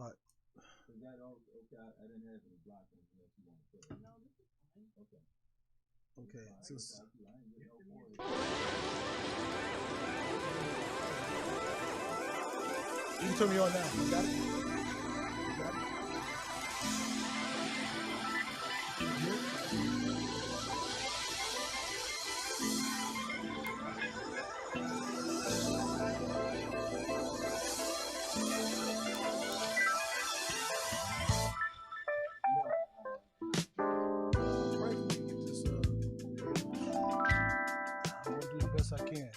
All right. Is that okay? I didn't have any block unless you want to put it. No, this is fine. Okay. Okay. So, you can turn me on now. You got it? You got it? I can.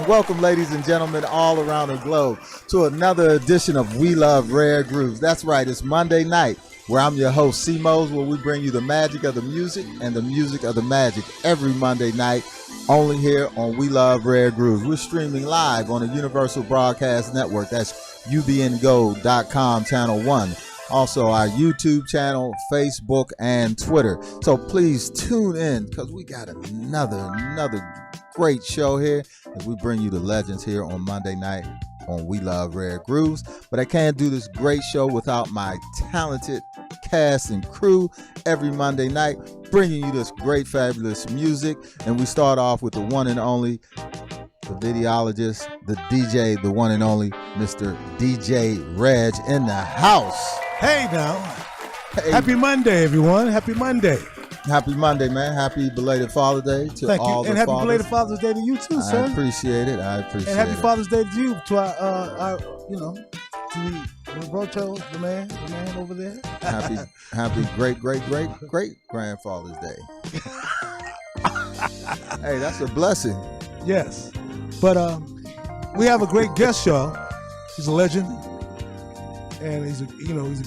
Welcome, ladies and gentlemen, all around the globe, to another edition of We Love Rare Grooves. That's right, it's Monday night, where I'm your host, C-Mose, where we bring you the magic of the music and the music of the magic every Monday night, only here on We Love Rare Grooves. We're streaming live on the Universal Broadcast Network. That's ubngo.com, channel 1. Also, our YouTube channel, Facebook, and Twitter. So please tune in, because we got another great show here as we bring you the legends here on Monday night on We Love Rare Grooves. But I can't do this great show without my talented cast and crew every Monday night, bringing you this great, fabulous music. And we start off with the one and only, the videologist, the DJ, the one and only Mr. DJ Reg in the house. Hey now. Hey. Happy Monday, everyone. Happy Monday. Happy Monday, man. Happy belated Father's Day to Thank all you. the and happy fathers. belated Father's Day to you too, sir. I appreciate it. And happy Father's Day to you, to our to Roberto, the man over there. Happy great grandfather's Day. Hey, that's a blessing. Yes, but we have a great guest, y'all. He's a legend, and he's a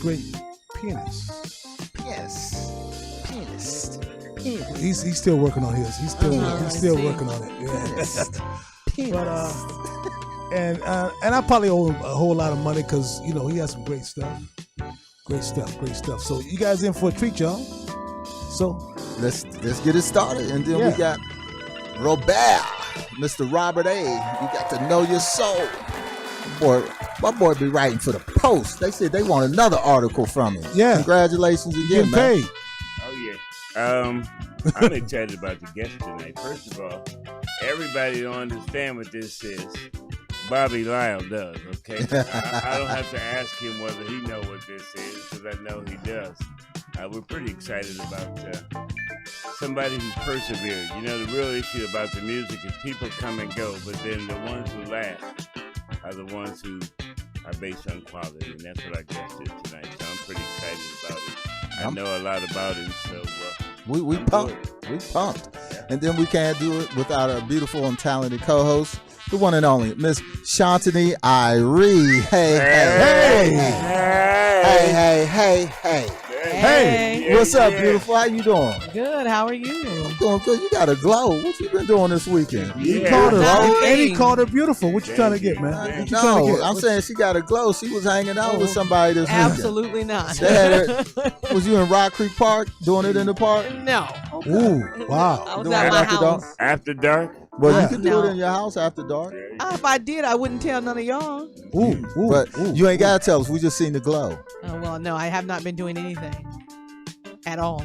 great pianist. Pianist. He's still working on his. He's still working on it. Yeah. But and I probably owe him a whole lot of money because he has some great stuff. Great stuff. So you guys in for a treat, y'all. So let's get it started, and then we got Robert, Mr. Robert A. You got to know your soul. My boy be writing for the Post. They said they want another article from him. Yeah. Congratulations again, Getting man. paid. Oh yeah. I'm excited about the guest tonight. First of all, everybody don't understand what this is. Bobby Lyle does, okay? I don't have to ask him whether he know what this is, because I know he does. We're pretty excited about somebody who persevered. You know, the real issue about the music is people come and go, but then the ones who last are the ones who are based on quality, and that's what our guest is tonight. So I'm pretty excited about it. I know a lot about him, so we pumped. We pumped. And then we can't do it without our beautiful and talented co-host, the one and only Miss Shantini Irie. Hey, what's up, beautiful? How you doing? Good. How are you? I'm doing good. You got a glow. What you been doing this weekend? He called her, and he called her beautiful. What you trying to get, man? What you trying to No, get? I'm saying she got a glow. She was hanging out with somebody this weekend. Absolutely not. They had her, was you in Rock Creek Park doing it in the park? No. Ooh, wow. I was Doing at it my after dark? house. after dark. Well, you can do No. it in your house after dark. If I did, I wouldn't tell none of y'all. Ooh, But ooh. you ain't got to tell us. We just seen the glow. Oh, well, no, I have not been doing anything at all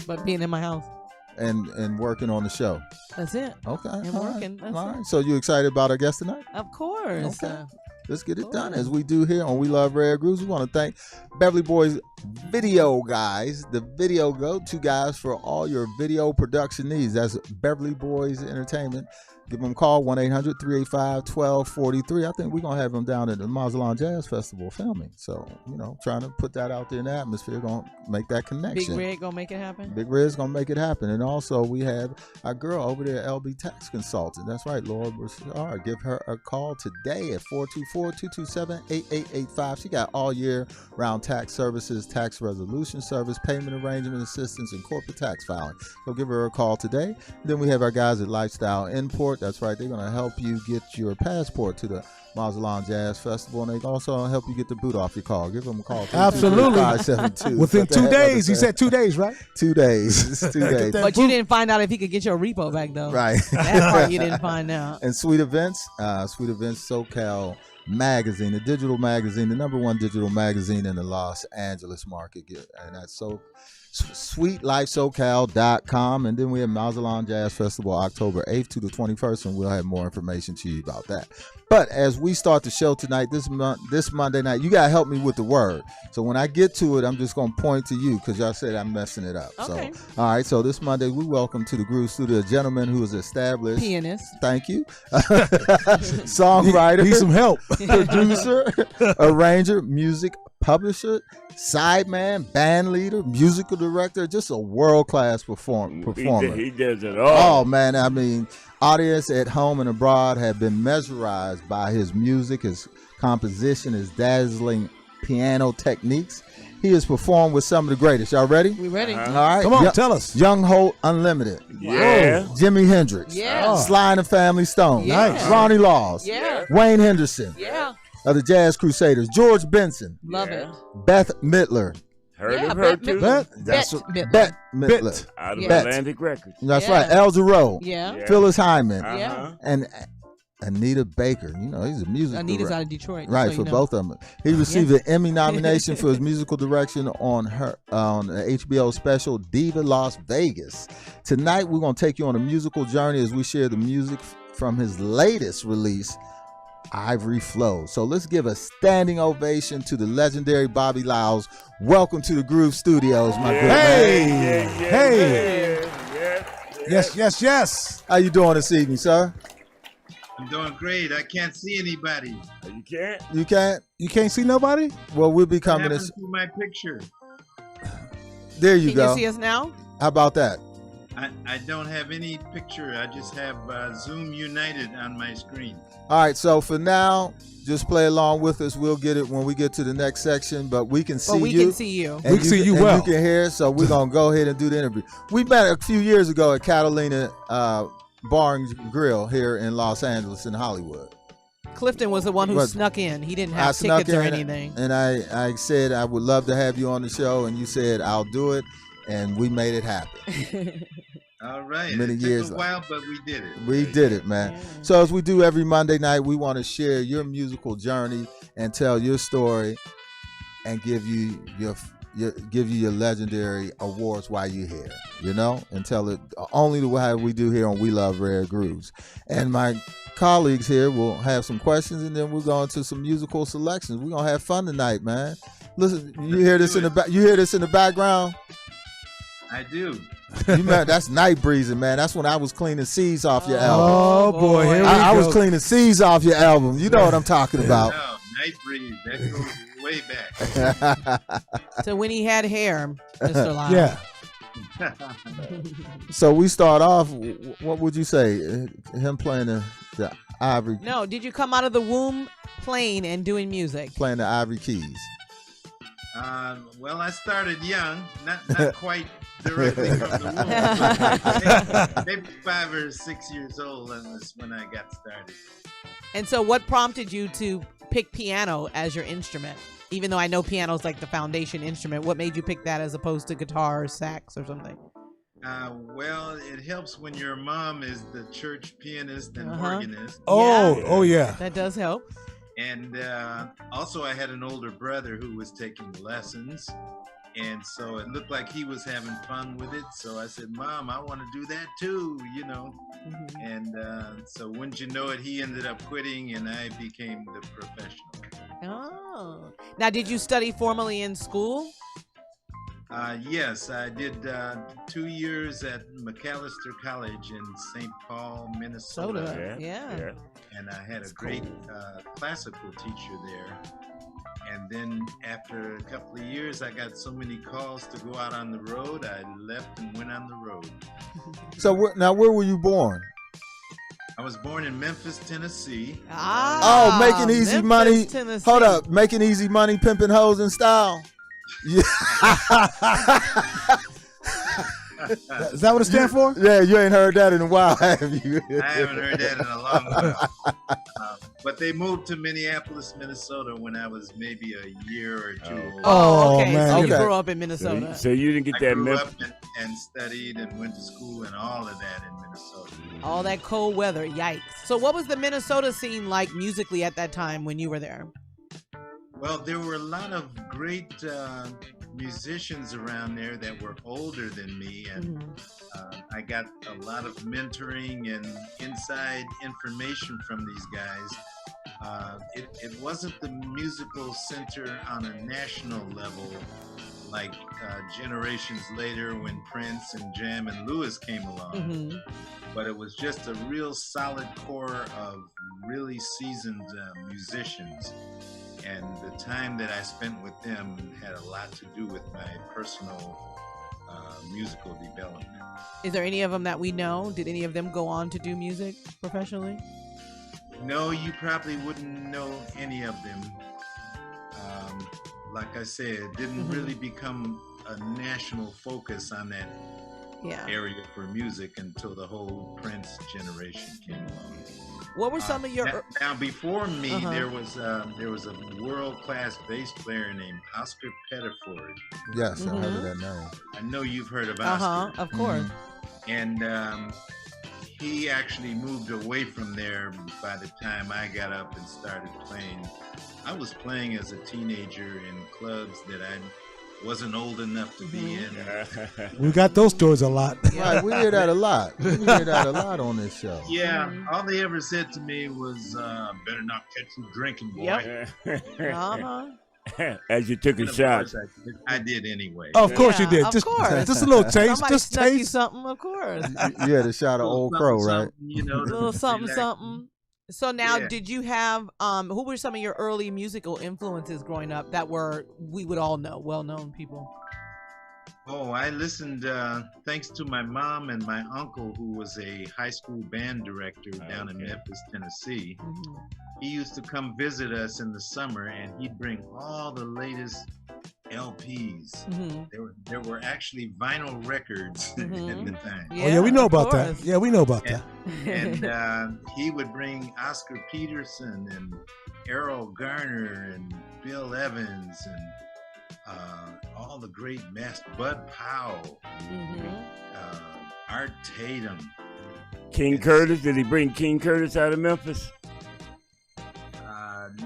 but being in my house. And working on the show. That's it. Okay. And all right, working, that's all right. it. So you excited about our guest tonight? Of course. Okay. Let's get it done as we do here on We Love Rare Grooves. We want to thank Beverly Boys Video Guys, the video go-to guys for all your video production needs. That's Beverly Boys Entertainment. Give them a call, 1-800-385-1243. I think we're going to have them down at the Mazatlan Jazz Festival filming. So, you know, trying to put that out there in the atmosphere, going to make that connection. Big Red gonna make it happen? Big Red's going to make it happen. And also, we have our girl over there, LB Tax Consultant. That's right, Laura Broussard. Give her a call today at 424-227-8885. She got all year round tax services, tax resolution service, payment arrangement assistance, and corporate tax filing. So give her a call today. Then we have our guys at Lifestyle Import. That's right. They're going to help you get your passport to the Mazatlan Jazz Festival, and they can also help you get the boot off your car. Give them a call. Absolutely. 572. Within 2 days. He said 2 days, right? 2 days. It's 2 days. But you didn't find out if he could get your repo back, though. Right. That part you didn't find out. And Sweet Events SoCal Magazine, the digital magazine, the #1 digital magazine in the Los Angeles market. And that's sweetlifesocal.com. And then we have Mazatlan Jazz Festival October 8th to the 21st, and we'll have more information to you about that. But as we start the show tonight, this Monday night, you got to help me with the word. So when I get to it, I'm just going to point to you because y'all said I'm messing it up. Okay. So, all right, so this Monday, we welcome to the Groove Studio a gentleman who is established. Pianist. Thank you. Songwriter. Need some help. Producer, arranger, music publisher, sideman, band leader, musical director, just a world-class performer. He does it all. Oh, man, I mean, audience at home and abroad have been mesmerized by his music, his composition, his dazzling piano techniques. He has performed with some of the greatest. Y'all ready? We ready? All right. Come on, tell us. Young-Holt Unlimited. Yeah. Jimi Hendrix. Yeah. Sly and the Family Stone. Yeah. Nice. Ronnie Laws. Yeah. Wayne Henderson. Yeah. Of the Jazz Crusaders. George Benson. Love it. Bette Midler. Heard Yeah, of her Bette too? Bet. That's Midler. Bette Midler. Out of Yeah. Atlantic Records. That's Yeah. right. Jarreau. Yeah. Yeah. Phyllis Hyman. Uh-huh. And Anita Baker. You know, he's a music Anita's director. out of Detroit. Right, so for you know. both of them. He received an Emmy nomination for his musical direction on the HBO special Diva Las Vegas. Tonight, we're going to take you on a musical journey as we share the music from his latest release, Ivory Flow. So let's give a standing ovation to the legendary Bobby Laws. Welcome to the Groove Studios, my good man. Hey. Yes. How you doing this evening, sir? I'm doing great. I can't see anybody. You can't? You can't? You can't see nobody? Well, we'll be What coming. happened to my picture? There you Can go. you see us now? How about that? I don't have any picture. I just have Zoom United on my screen. All right, so for now, just play along with us. We'll get it when we get to the next section, but we can see But we you. can see you. And We can see you and well. you can hear it, so we're going to go ahead and do the interview. We met a few years ago at Catalina Bar and Grill here in Los Angeles in Hollywood. Clifton was the one who What? snuck in. He didn't I have snuck tickets or in anything. And I said I would love to have you on the show, and you said I'll do it, and we made it happen. All right. Many it took years a while, but we did it. We did it, man. Yeah. So as we do every Monday night, we want to share your musical journey and tell your story and give you your legendary awards while you're here, you know, and tell it only the way we do here on We Love Rare Grooves. And my colleagues here will have some questions, and then we'll go into some musical selections. We're gonna have fun tonight, man. Listen, you hear this in the back? You hear this in the background? I do. That's night breezing, man. That's when I was cleaning seeds off your album. Oh boy, here we go. I was cleaning seeds off your album. You know what I'm talking about. No, night breeze. That goes way back. So when he had hair, Mr. Lyle. Yeah. So we start off. What would you say? Him playing the ivory? No, did you come out of the womb playing and doing music? Playing the ivory keys. Well, I started young, not quite directly from the womb. Maybe 5 or 6 years old, and that's when I got started. And so what prompted you to pick piano as your instrument? Even though I know piano is like the foundation instrument, what made you pick that as opposed to guitar or sax or something? Well, it helps when your mom is the church pianist and organist. Oh yeah. That does help. And also I had an older brother who was taking lessons. And so it looked like he was having fun with it. So I said, Mom, I want to do that too, you know. Mm-hmm. And so wouldn't you know it, he ended up quitting and I became the professional. Oh. Now, did you study formally in school? Yes, I did 2 years at McAllister College in St. Paul, Minnesota. Yeah. And I had a great classical teacher there. And then after a couple of years, I got so many calls to go out on the road, I left and went on the road. So now, where were you born? I was born in Memphis, Tennessee. Making easy Memphis, money. Tennessee. Hold up, making easy money, pimping hoes in style. Yeah. Is that what it stands for? Yeah, you ain't heard that in a while, have you? I haven't heard that in a long while. But they moved to Minneapolis, Minnesota when I was maybe a year or two old. Oh, okay. Man. So you Okay. grew up in Minnesota. So you didn't get I that grew Memphis. up and studied and went to school and all of that in Minnesota. All that cold weather. Yikes. So what was the Minnesota scene like musically at that time when you were there? Well, there were a lot of great musicians around there that were older than me, and I got a lot of mentoring and inside information from these guys. It wasn't the musical center on a national level like generations later when Prince and Jam and Lewis came along, but it was just a real solid core of really seasoned musicians. And the time that I spent with them had a lot to do with my personal musical development. Is there any of them that we know? Did any of them go on to do music professionally? No, you probably wouldn't know any of them. Like I said, it didn't really become a national focus on that area for music until the whole Prince generation came along. What were some of your... Now, before me, there was a world-class bass player named Oscar Pettiford. Yes, I heard of that name. I know you've heard of Oscar. Of course. And he actually moved away from there by the time I got up and started playing. I was playing as a teenager in clubs that I wasn't old enough to be in. We got those stories a lot. Right, we hear that a lot. We hear that a lot on this show. Yeah, all they ever said to me was, better not catch you drinking, boy. Yep. As you took a shot. I did anyway. Of course you did. Of Just course. a little taste. Somebody Just snuck you taste. something, of course. You had a shot of Old Crow, right? You know, A little something, something. So now, Yeah. did you have, who were some of your early musical influences growing up that we would all know, well-known people? Oh, I listened, thanks to my mom and my uncle, who was a high school band director down in Memphis, Tennessee. He used to come visit us in the summer, and he'd bring all the latest LPs. There were actually vinyl records at the time. Oh yeah, we know about course. that. Yeah, we know about that. And he would bring Oscar Peterson and Errol Garner and Bill Evans and all the great masters, Bud Powell, Art Tatum. King Curtis, did he bring King Curtis out of Memphis?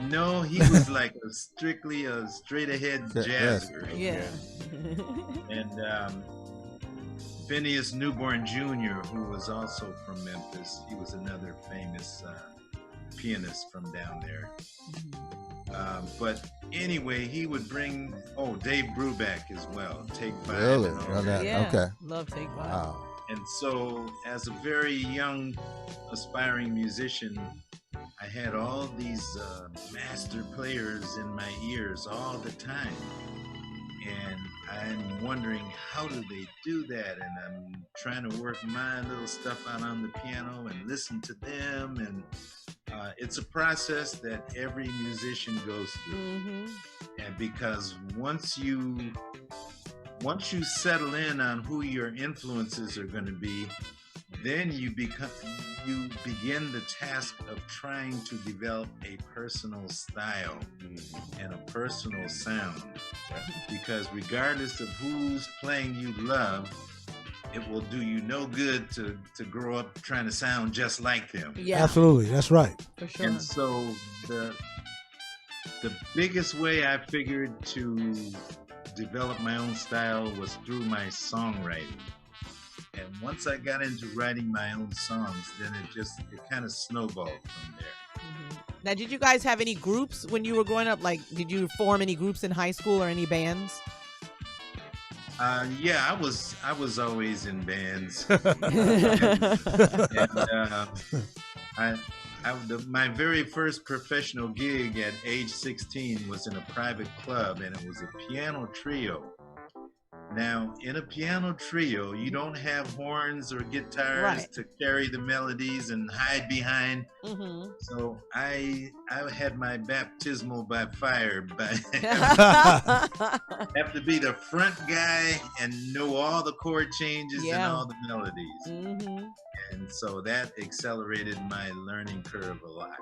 No, he was like strictly a straight ahead jazzer. Yeah. And Phineas Newborn Jr., who was also from Memphis, he was another famous pianist from down there. But anyway, he would bring Dave Brubeck as well. Take Five. Really? and all that. Yeah. Okay. Love Take Five. Wow. And so, as a very young, aspiring musician, I had all these master players in my ears all the time. And I'm wondering, how do they do that? And I'm trying to work my little stuff out on the piano and listen to them. And it's a process that every musician goes through. And because once you settle in on who your influences are going to be, then you begin the task of trying to develop a personal style and a personal sound. Because regardless of whose playing you love, it will do you no good to grow up trying to sound just like them. Yeah, Absolutely, that's right. for sure. And so the biggest way I figured to develop my own style was through my songwriting. And once I got into writing my own songs, then it kind of snowballed from there. Now, did you guys have any groups when you were growing up? Like, did you form any groups in high school or any bands? Yeah, I was always in bands. And my very first professional gig at age 16 was in a private club, and it was a piano trio. Now, in a piano trio, you don't have horns or guitars to carry the melodies and hide behind. So I had my baptismal by fire. Have to be the front guy and know all the chord changes and all the melodies. And so that accelerated my learning curve a lot.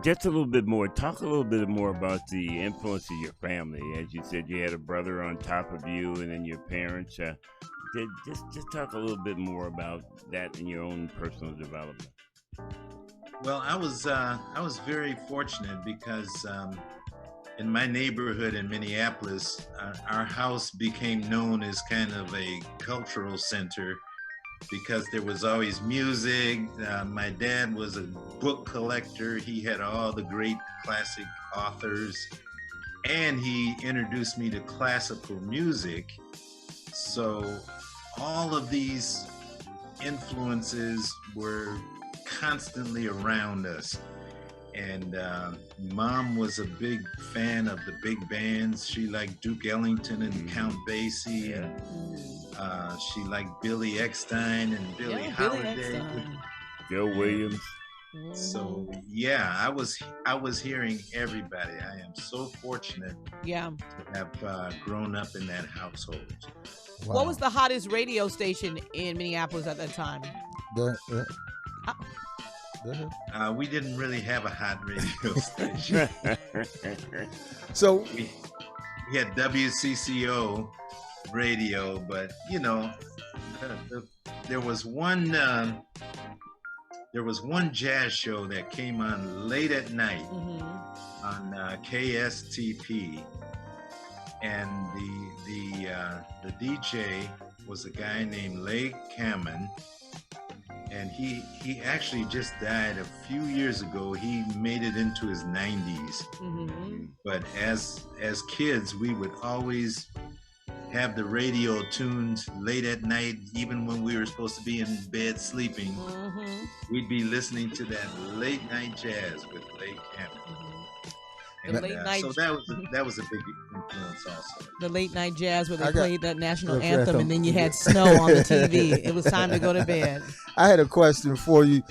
Just a little bit more. Talk a little bit more about the influence of your family. As you said, you had a brother on top of you, and then your parents. Just talk a little bit more about that in your own personal development. Well, I was very fortunate because in my neighborhood in Minneapolis, our house became known as kind of a cultural center, because there was always music. My dad was a book collector. He had all the great classic authors, and he introduced me to classical music. So all of these influences were constantly around us. And Mom was a big fan of the big bands. She liked Duke Ellington and Count Basie. And she liked Billy Eckstine and Billie Holiday. Joe Williams. So yeah, I was hearing everybody. I am so fortunate to have grown up in that household. Wow. What was the hottest radio station in Minneapolis at that time? We didn't really have a hot radio station. So we had WCCO radio, but you know, there was one jazz show that came on late at night on KSTP, and the DJ was a guy named Lake Hammond. And he actually just died a few years ago. He made it into his 90s. But as kids, we would always have the radio tuned late at night, even when we were supposed to be in bed sleeping. We'd be listening to that late night jazz with Lake Hammond. So that was a big influence also. The late night jazz where they played that national anthem, and then you had snow on the TV. It was time to go to bed. I had a question for you.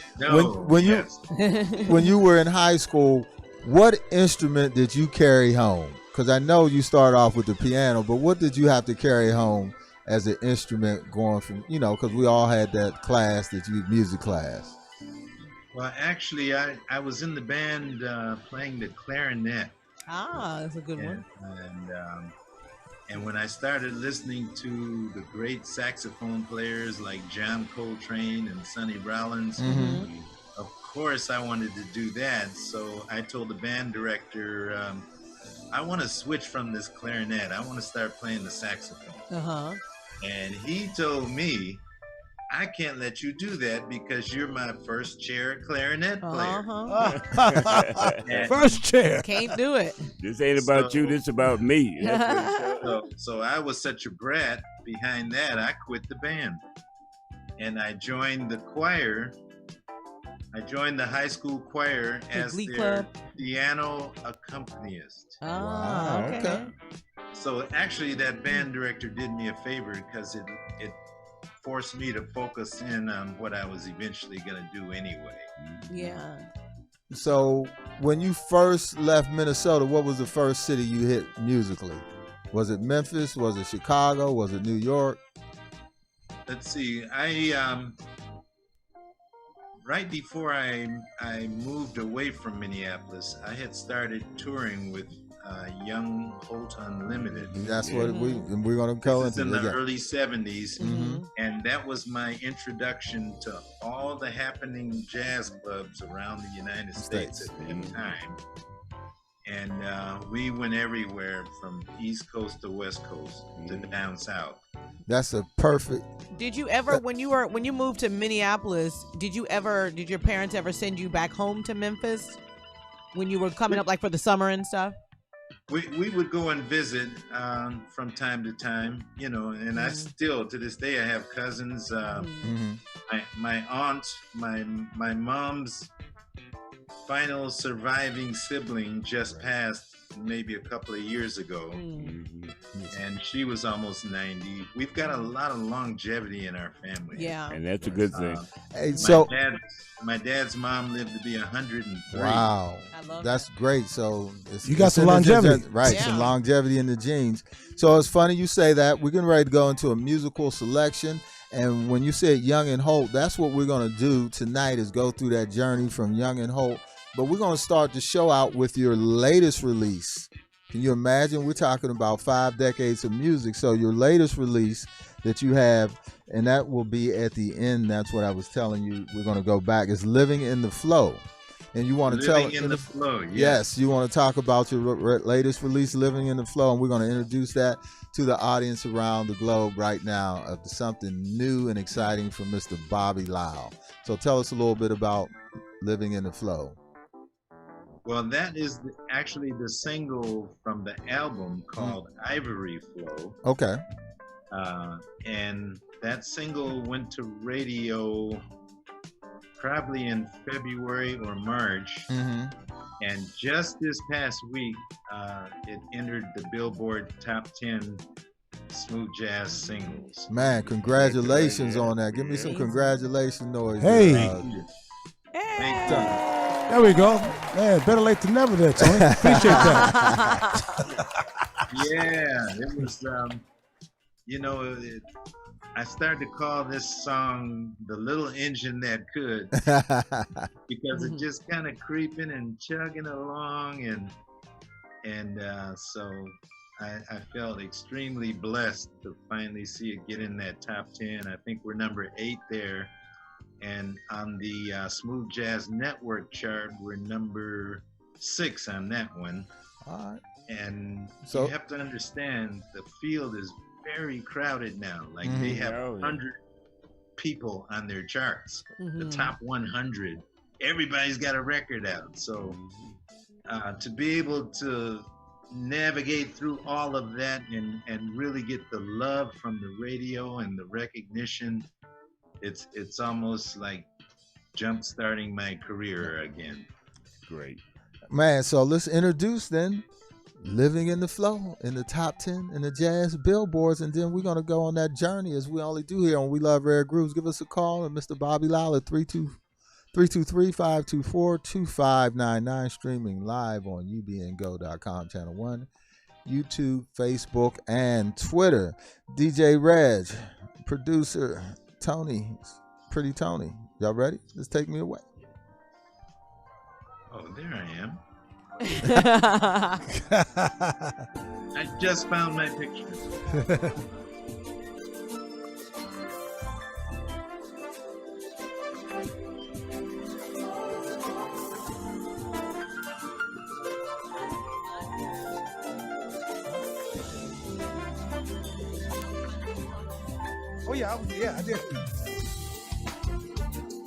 When you were in high school, what instrument did you carry home? Because I know you started off with the piano, but what did you have to carry home as an instrument going from, because we all had that class, music class. Well, actually, I was in the band playing the clarinet. Ah, that's a good one. And when I started listening to the great saxophone players like John Coltrane and Sonny Rollins, of course, I wanted to do that. So I told the band director, I want to switch from this clarinet. I want to start playing the saxophone. Uh-huh. And he told me, I can't let you do that because you're my first chair clarinet player. Uh-huh. First chair. Can't do it. This ain't about you, this about me. That's what he said. So I was such a brat behind that, I quit the band. And I joined the choir. I joined the high school choir as Glee their club? piano accompanist. Oh, okay. So actually that band director did me a favor because it forced me to focus in on what I was eventually going to do anyway. Yeah. So when you first left Minnesota, what was the first city you hit musically? Was it Memphis? Was it Chicago? Was it New York? Let's see. I right before I moved away from Minneapolis, I had started touring with Young-Holt Unlimited. That's what we're going to go This is into. in the early 70s. Mm-hmm. And that was my introduction to all the happening jazz clubs around the United States at that time. And we went everywhere from East Coast to West Coast to down south. That's a perfect. Did you ever, when you moved to Minneapolis, did your parents ever send you back home to Memphis when you were coming up, like for the summer and stuff? We would go and visit from time to time, you know, and I still, to this day, I have cousins. My aunt, my mom's final surviving sibling just passed maybe a couple of years ago, and she was almost 90. We've got a lot of longevity in our family. Yeah. And that's a good thing. Hey, so my dad's mom lived to be 103. wow, I love that's great. So You got some longevity. right? Yeah. Some longevity in the genes. So it's funny you say that. We're getting ready to go into a musical selection, and when you said Young and Holt, that's what we're going to do tonight is go through that journey from Young and Holt. But we're going to start the show out with your latest release. Can you imagine? We're talking about 5 decades of music. So your latest release that you have, and that will be at the end. That's what I was telling you. We're going to go back. Is Living in the Flow. And you want to tell Living in the Flow. Yes, you want to talk about your latest release, Living in the Flow, and we're going to introduce that to the audience around the globe right now of something new and exciting from Mr. Bobby Lyle. So tell us a little bit about Living in the Flow. Well, that is actually the single from the album called Ivory Flow. Okay. And that single went to radio probably in February or March. And just this past week, it entered the Billboard Top 10 Smooth Jazz Singles. Man, congratulations on that. Give me some congratulations noise. Hey. Thank you. Thank you. There we go. Man, better late than never there, Tony. Appreciate that. Yeah, it was, I started to call this song The Little Engine That Could because it just kind of creeping and chugging along. And so I felt extremely blessed to finally see it get in that top 10. I think we're number 8 there. And on the Smooth Jazz Network chart, we're number 6 on that one. All right. And So you have to understand the field is very crowded now. Like they have 100 people on their charts, the top 100. Everybody's got a record out. So to be able to navigate through all of that and really get the love from the radio and the recognition, it's almost like jump starting my career again. Great. Man, so let's introduce then Living in the Flow in the top 10 in the jazz billboards, and then we're going to go on that journey as we only do here on We Love Rare Grooves. Give us a call at Mr. Bobby Lyle at 323-524-2599, streaming live on ubngo.com, channel 1, YouTube, Facebook, and Twitter. DJ Reg, producer Tony, Pretty Tony. Y'all ready? Let's take me away. Oh, there I am. I just found my picture. Oh yeah, I did.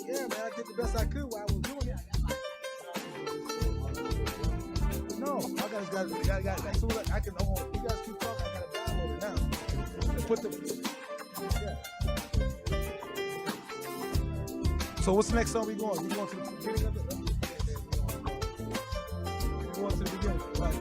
Yeah, man, I did the best I could while I was doing it. No, I got. So I can. You guys keep talking. I gotta download it now. And put the. Yeah. So what's the next song we going? We going to the beginning of it? We going to the beginning, right?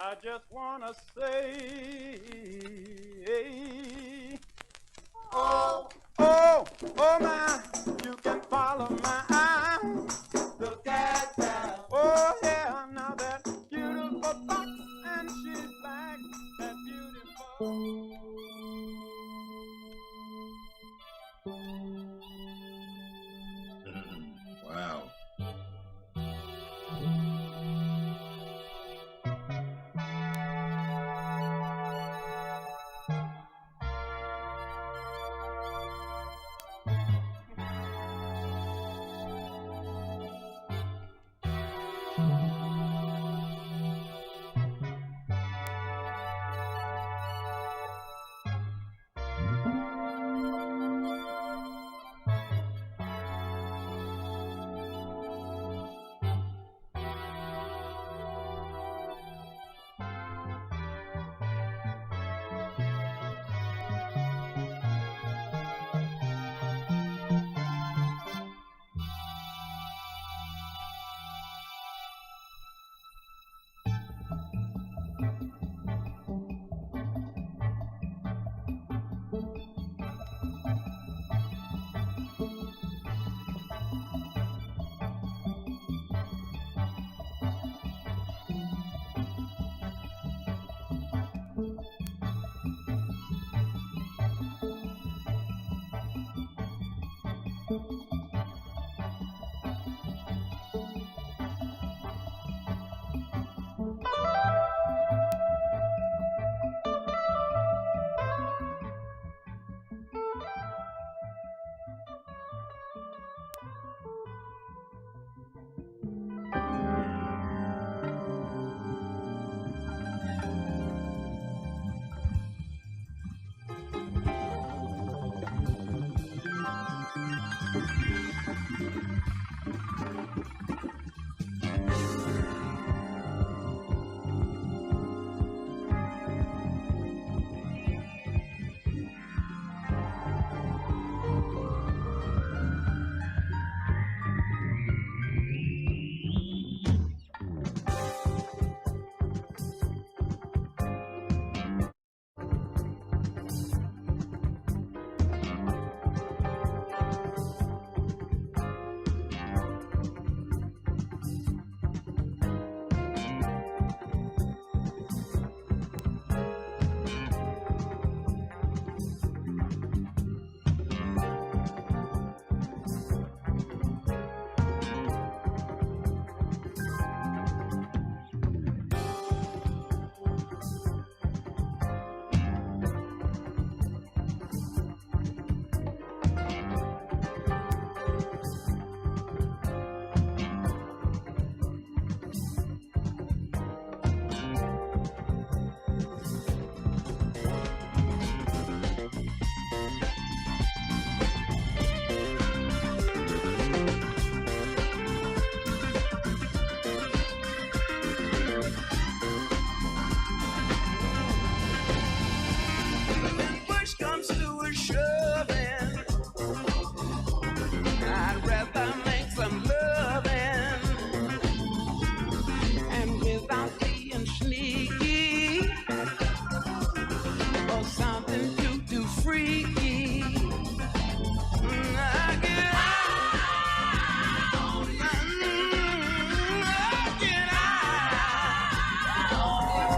I just wanna say, oh, oh, oh my, you can follow my eyes. Look at that. Oh yeah, now that beautiful fox, and she's back, that beautiful. Wow.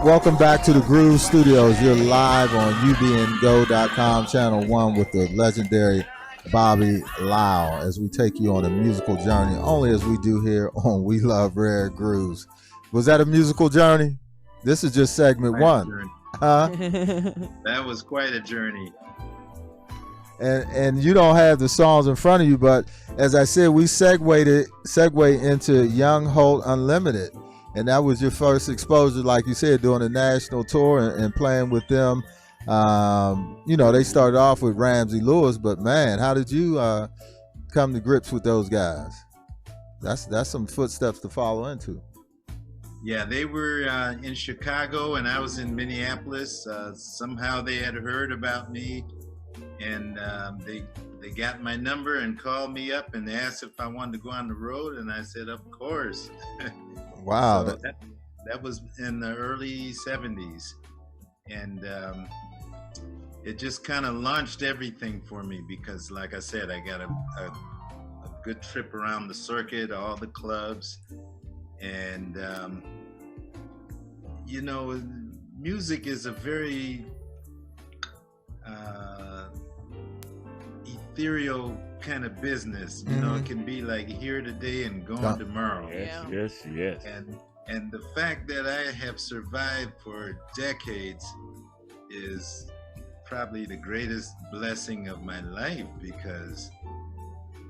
Welcome back to the Groove Studios. You're live on ubngo.com, channel 1 with the legendary Bobby Lyle as we take you on a musical journey, only as we do here on We Love Rare Grooves. Was that a musical journey? This is just segment 1. Huh? That was quite a journey. and you don't have the songs in front of you, but as I said, we segue into Young-Holt Unlimited, and that was your first exposure, like you said, doing a national tour and playing with them. They started off with Ramsey Lewis, but man, how did you come to grips with those guys? That's some footsteps to follow into. Yeah, they were in Chicago and I was in Minneapolis. Somehow they had heard about me, and they got my number and called me up and asked if I wanted to go on the road, and I said, of course. Wow. So that was in the early 70s, and it just kind of launched everything for me because, like I said, I got a good trip around the circuit, all the clubs, and music is a very ethereal kind of business. It can be like here today and gone tomorrow. Yes. And the fact that I have survived for decades is probably the greatest blessing of my life, because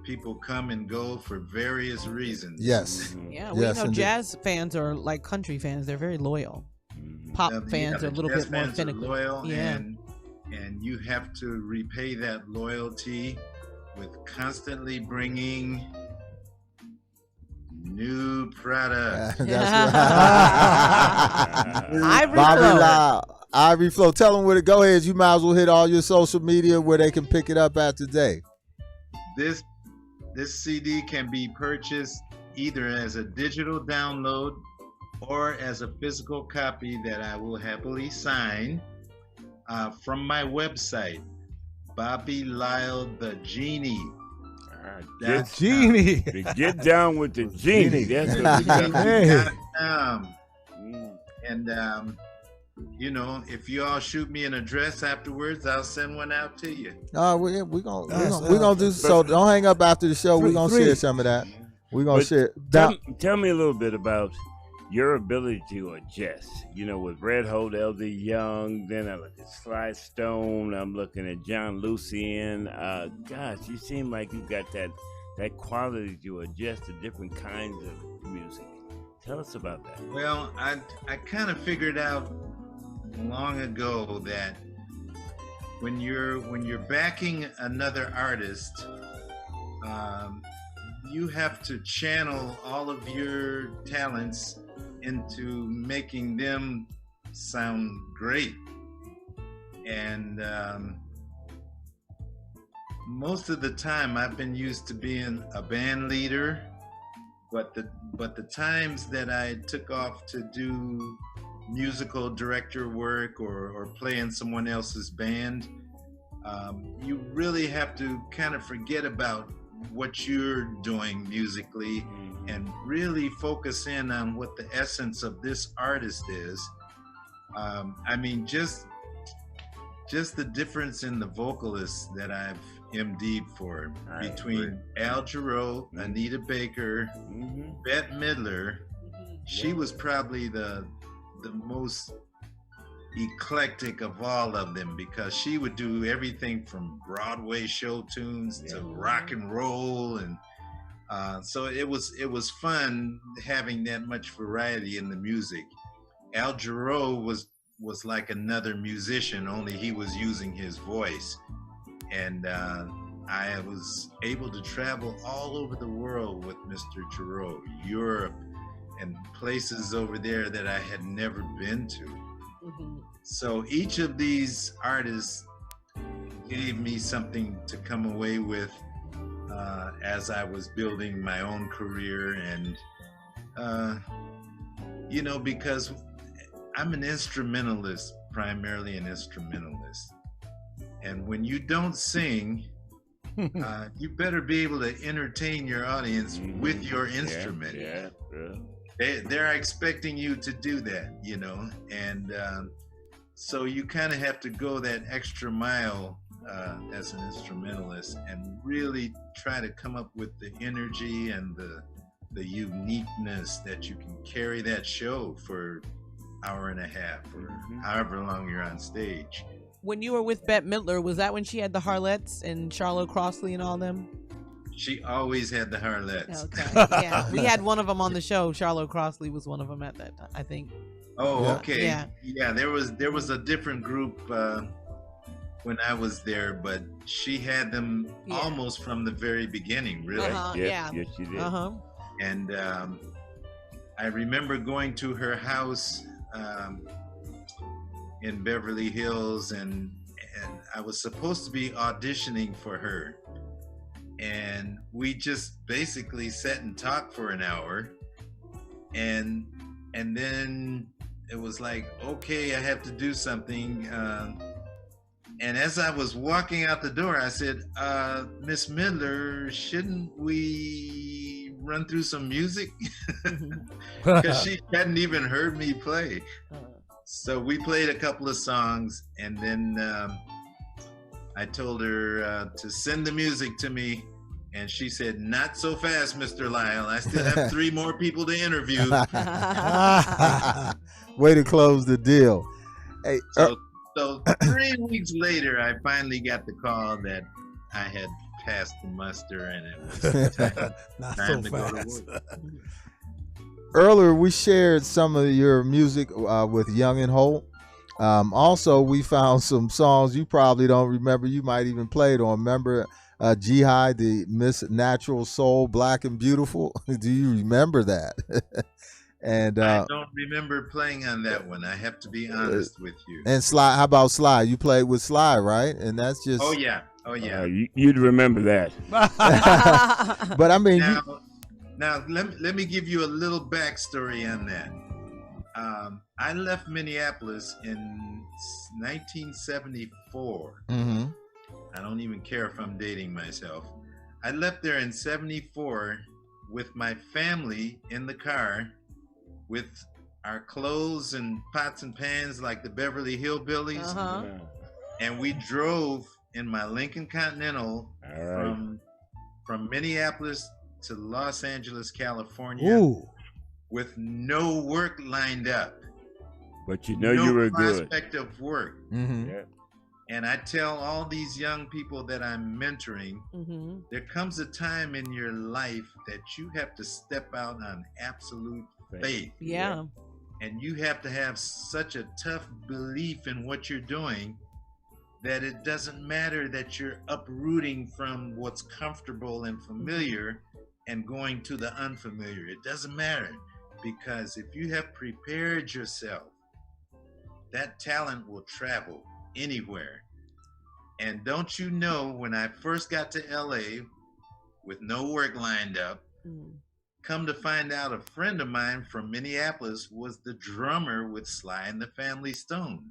people come and go for various reasons. Yes. Yeah, we know jazz fans are like country fans. They're very loyal. Pop fans are a little bit more finicky. Loyal, and you have to repay that loyalty with constantly bringing new product. That's right. Ivory Flow. Ivory Flow. Tell them where to go ahead. You might as well hit all your social media where they can pick it up at today. This CD can be purchased either as a digital download or as a physical copy that I will happily sign from my website, Bobby Lyle the Genie. The Genie. Get down with the Genie. That's what we got. And if you all shoot me an address afterwards, I'll send one out to you. We're gonna do so. Don't hang up after the show. We're gonna share some of that. We're gonna share. Tell me a little bit about your ability to adjust. With Red Hot, LD Young, then I look at Sly Stone, I'm looking at John Lucien. Gosh, you seem like you've got that quality to adjust to different kinds of music. Tell us about that. Well, I kind of figured out long ago that when you're backing another artist, you have to channel all of your talents into making them sound great. And most of the time I've been used to being a band leader, but the times that I took off to do musical director work or play in someone else's band, you really have to kind of forget about what you're doing musically and really focus in on what the essence of this artist is. Just the difference in the vocalists that I've MD'd for between Al Jarreau, Anita Baker, Bette Midler. She was probably the most eclectic of all of them, because she would do everything from Broadway show tunes to rock and roll, and so it was fun having that much variety in the music. Al Jarreau was like another musician, only he was using his voice, and I was able to travel all over the world with Mr. Jarreau, Europe and places over there that I had never been to. So each of these artists gave me something to come away with as I was building my own career, and because I'm an instrumentalist, primarily an instrumentalist, and when you don't sing, you better be able to entertain your audience with your instrument. They're expecting you to do that, and so you kind of have to go that extra mile as an instrumentalist and really try to come up with the energy and the uniqueness that you can carry that show for hour and a half or however long you're on stage. When you were with Bette Midler, was that when she had the Harlettes and Charlotte Crossley and all them? She always had the Harlettes. Okay. Yeah, we had one of them on the show. Charlotte Crossley was one of them at that time, I think. Oh, Yeah. okay. Yeah. Yeah, there was a different group when I was there, but she had them Yeah. almost from the very beginning, really. Yeah. Yes, you did. And I remember going to her house in Beverly Hills, and I was supposed to be auditioning for her. And we just basically sat and talked for an hour, and then it was like, okay, I have to do something. And as I was walking out the door, I said, Miss Midler, shouldn't we run through some music? Because she hadn't even heard me play. So we played a couple of songs, and then I told her to send the music to me, and she said, not so fast, Mr. Lyle. I still have 3 more people to interview. Way to close the deal. Hey, So 3 weeks later, I finally got the call that I had passed the muster, and it was Not time so to go to fast. work. earlier we shared some of your music with Young-Holt. Also, we found some songs you probably don't remember. You might even play it on. Remember Jihad, the Miss Natural Soul, Black and Beautiful? Do you remember that? And I don't remember playing on that one. I have to be honest with you. and Sly, how about Sly? You played with Sly, right? And that's just Oh yeah. You'd remember that. but I mean, Now let me give you a little backstory on that. I left Minneapolis in 1974. mhm. I don't even care if I'm dating myself. I left there in 74 with my family in the car with our clothes and pots and pans like the Beverly Hillbillies. And we drove in my Lincoln Continental from Minneapolis to Los Angeles, California, Ooh. with no work lined up. But you know you were good. Prospect of work. Mhm. Yeah. And I tell all these young people that I'm mentoring, there comes a time in your life that you have to step out on absolute faith. Yeah. And you have to have such a tough belief in what you're doing that it doesn't matter that you're uprooting from what's comfortable and familiar and going to the unfamiliar. It doesn't matter, because if you have prepared yourself, that talent will travel anywhere. And don't you know, when I first got to LA with no work lined up, come to find out a friend of mine from Minneapolis was the drummer with Sly and the Family Stone.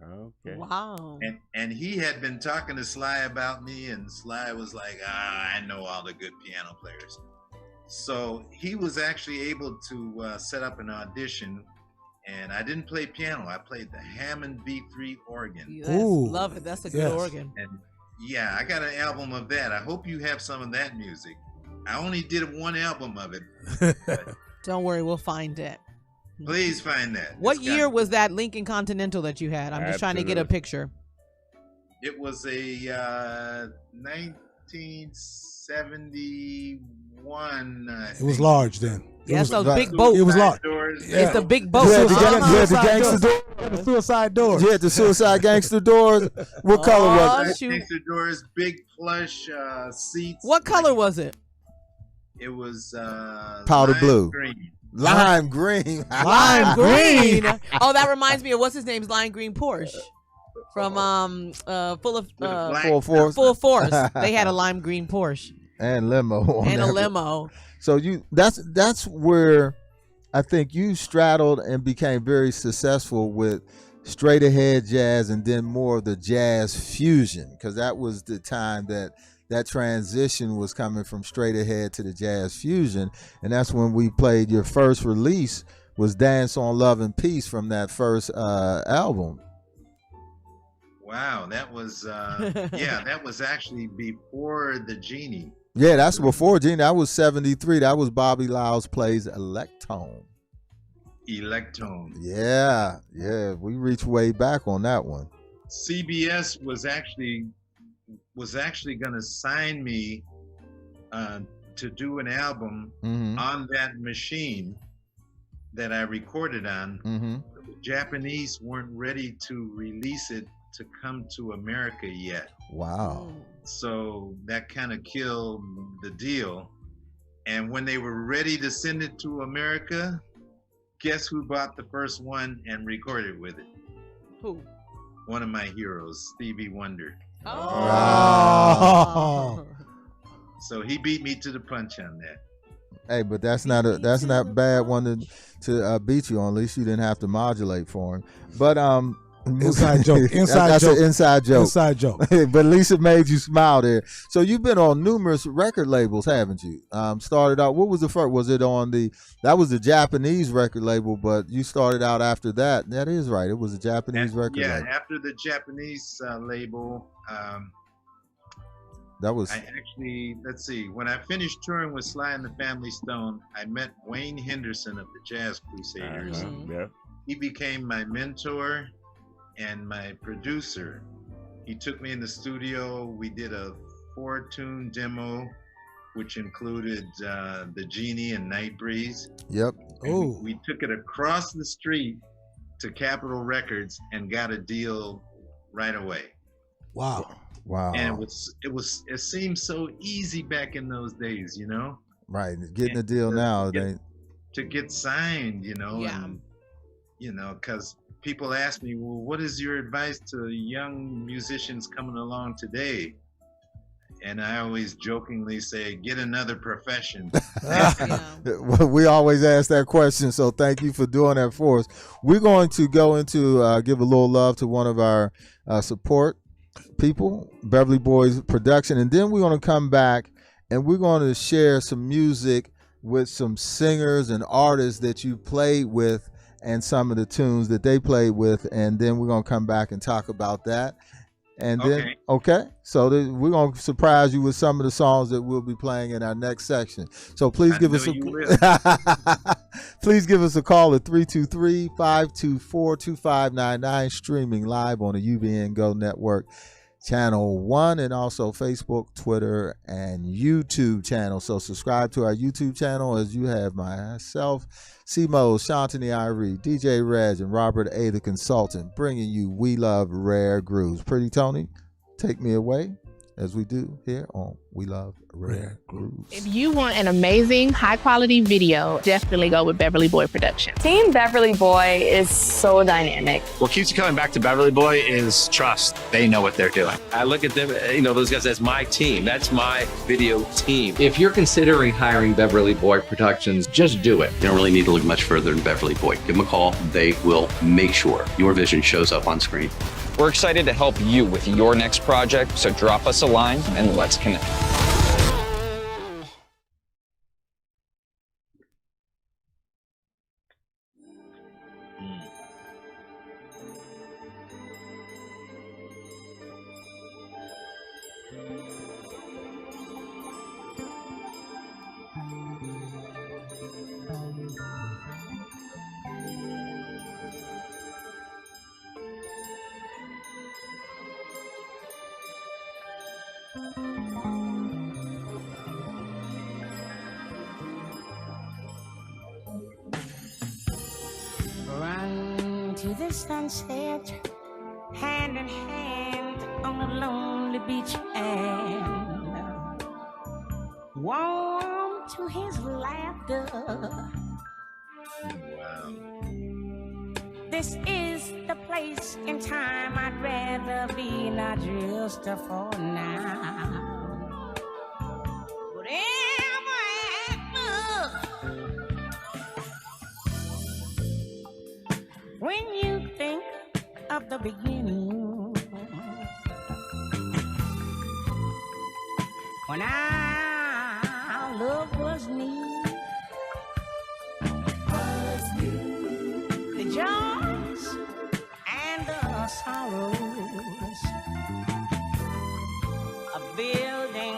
Okay. Wow. And he had been talking to Sly about me, and Sly was like, I know all the good piano players. So he was actually able to set up an audition, and I didn't play piano. I played the Hammond B3 organ. Yes, Ooh. love it. That's a good organ. And yeah, I got an album of that. I hope you have some of that music. I only did 1 album of it. Don't worry, we'll find it. Please find that. What It's year got- was that Lincoln Continental that you had? I'm just trying to get a Absolutely. picture. It was a 1971. It was large then. Yes, those right. big boats. It was large. Doors. Yeah. It's the big boat. You had the, Uh-huh. you had the gangster door. The suicide door. You had the Suicide Gangster doors. What color was it? shoot. Gangster doors, big plush seats. What color was it? It was Powder lime blue. green. Lime green. Lime green. Oh, that reminds me of what's his name's lime green Porsche from full of With a black- Full force full force. They had a lime green Porsche and limo. On and a that. limo. So that's where I think you straddled and became very successful with straight ahead jazz, and then more of the jazz fusion, because that was the time that transition was coming from straight ahead to the jazz fusion. And that's when we played your first release was Dance on Love and Peace from that first album. Wow, that was that was actually before the Genie. Yeah, that's before Gene. That was 73. That was Bobby Lyles plays Electone. Electone. Yeah, we reached way back on that one. CBS was actually going to sign me to do an album on that machine that I recorded on. The Japanese weren't ready to release it to come to America yet. Wow. So that kind of killed the deal. And when they were ready to send it to America, guess who bought the first one and recorded with it? Who? One of my heroes, Stevie Wonder. Oh. So he beat me to the punch on that. Hey, but that's not a bad one to beat you on. At least you didn't have to modulate for him. But Inside joke. That's an inside joke. Inside joke. But at least it made you smile there. So you've been on numerous record labels, haven't you? Started out. What was the first? Was it on that was the Japanese record label? But you started out after that. That is right. It was a Japanese record label. Yeah, after the Japanese label. That was. I actually, let's see. When I finished touring with Sly and the Family Stone, I met Wayne Henderson of the Jazz Crusaders. Yeah. He became my mentor and my producer. He took me in the studio. We did a 4-tune demo, which included The Genie and Night Breeze. Yep. Oh. We took it across the street to Capitol Records and got a deal right away. Wow. And it seemed so easy back in those days, you know? Right. Getting a deal now. To get signed, you know? Yeah. And, you know, because people ask me, well, what is your advice to young musicians coming along today? And I always jokingly say, get another profession. We always ask that question, so thank you for doing that for us. We're going to go into give a little love to one of our support people, Beverly Boys Production, and then we're going to come back and we're going to share some music with some singers and artists that you played with and some of the tunes that they played with, and then we're going to come back and talk about that. And then, so we're going to surprise you with some of the songs that we'll be playing in our next section. So please give us please give us a call at 323-524-2599, streaming live on the UBN Go Network, Channel 1, and also Facebook, Twitter, and YouTube channel. So subscribe to our YouTube channel as you have myself, C-Mo, Shantini Irie, DJ Reg, and Robert A. the Consultant, bringing you We Love Rare Grooves. Pretty Tony, take me away as we do here on We Love Rare Grooves. If you want an amazing, high-quality video, definitely go with Beverly Boy Production. Team Beverly Boy is so dynamic. What keeps you coming back to Beverly Boy is trust. They know what they're doing. I look at them, those guys as my team. That's my video team. If you're considering hiring Beverly Boy Productions, just do it. You don't really need to look much further than Beverly Boy. Give them a call. They will make sure your vision shows up on screen. We're excited to help you with your next project, so drop us a line and let's connect. Run to the sunset, hand in hand on a lonely beach, and warm to his laughter. Wow. This is the place and time I'd rather be, not just for now. Whatever happens, when you think of the beginning, when our love was new, the joys and the sorrows of building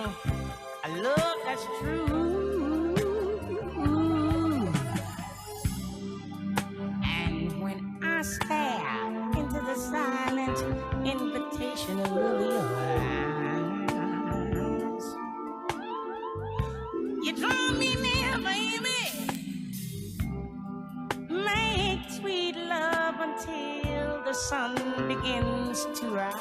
a love that's true. And when I stare into the silent, until the sun begins to rise.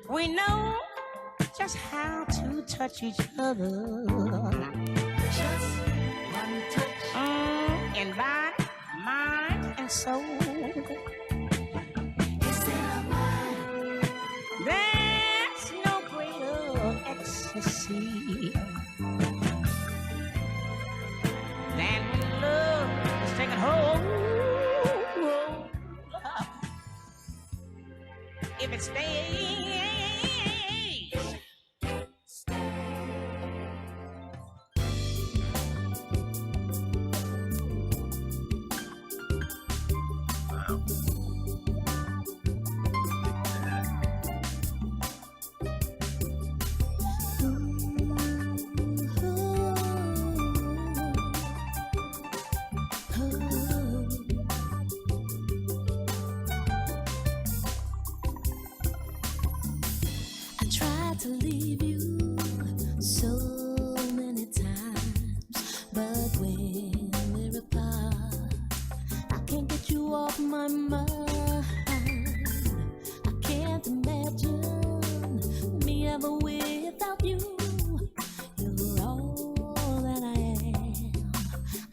We know just how to touch each other. Just one touch. In body, mind, and soul. There's no greater ecstasy than when love is taking hold. If it stays. To leave you so many times, but when we're apart, I can't get you off my mind. I can't imagine me ever without you. You're all that I am.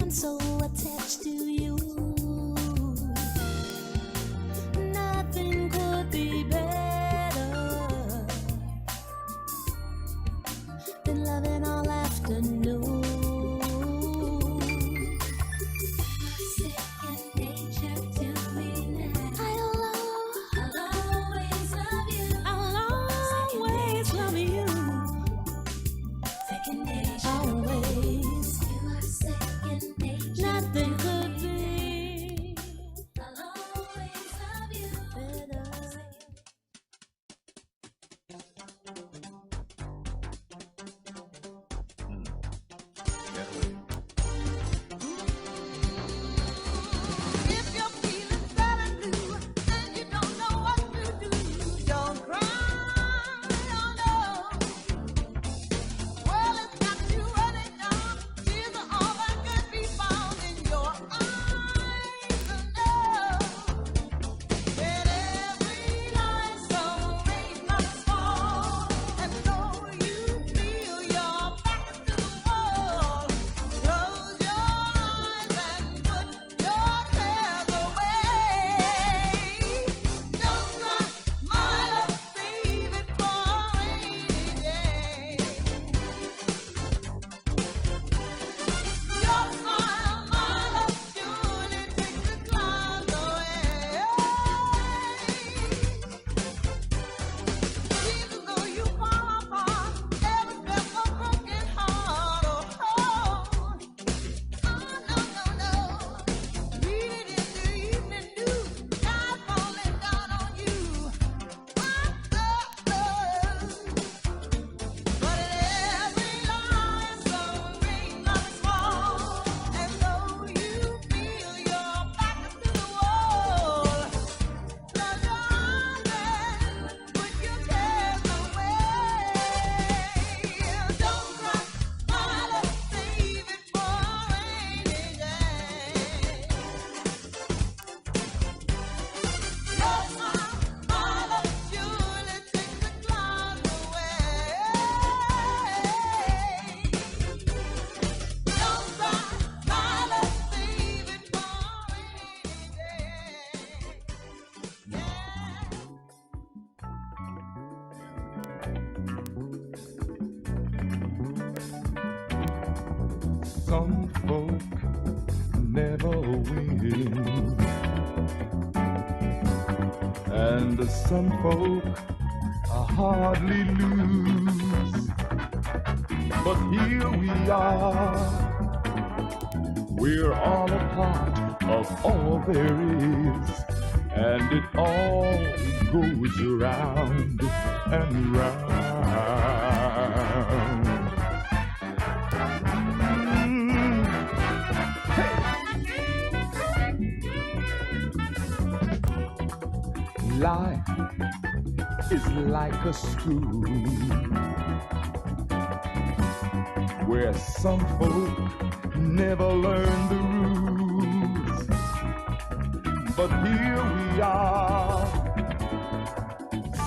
I'm so attached to you. Nothing could be better been loving all afternoon. Second nature to me now. I'll always love you. I'll always love you. Second nature. Always. You are second nature. Nothing could be. I'll always love you better. Some folk never win, and some folk hardly lose. But here we are, we're all a part of all there is, and it all goes round and round. Life is like a school, where some folk never learn the rules. But here we are,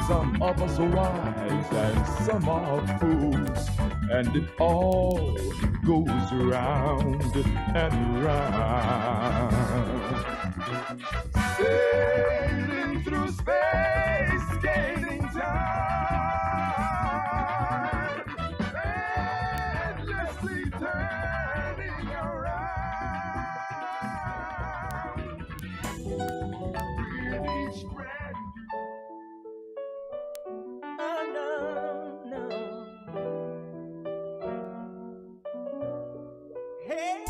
some of us are wise and some are fools, and it all goes round and round. Sailing through space, gaining time, endlessly turning around. With each breath, oh no, no. Hey.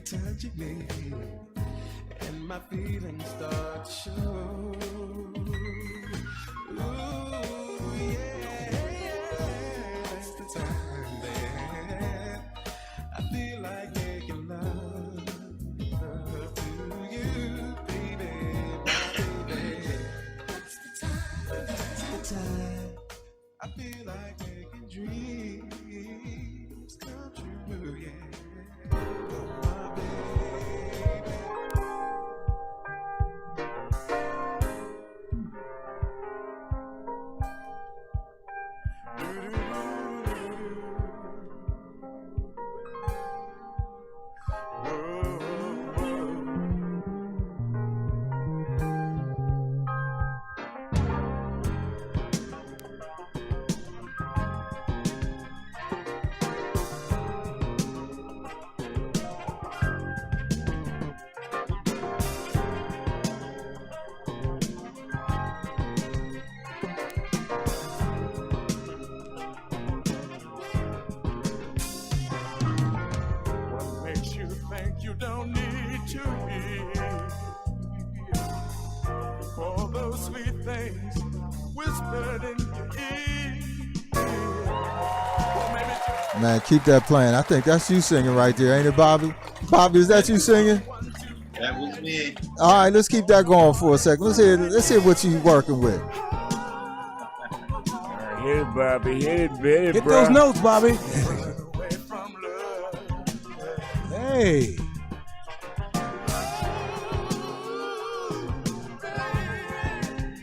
Touching me, and my feelings start to show. Ooh, yeah, that's the time that I feel like making love to you, baby, my baby. That's the time I feel like making dreams come true, yeah. Man, keep that playing. I think that's you singing right there, ain't it, Bobby? Bobby, is that you singing? That was me. All right, let's keep that going for a second. Let's hear what you working with. Hit it, Bobby. Hit it, Hit bro. those notes, Bobby. Hey.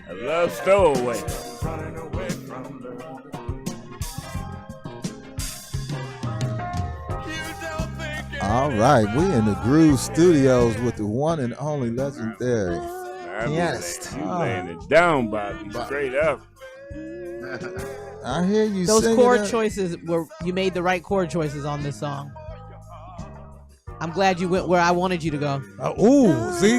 A love stowaway. All right, we in the Groove Studios with the one and only legendary pianist. You laying it down, Bobby. Straight up. I hear you. Those singing chord that. choices you made the right chord choices on this song. I'm glad you went where I wanted you to go. See?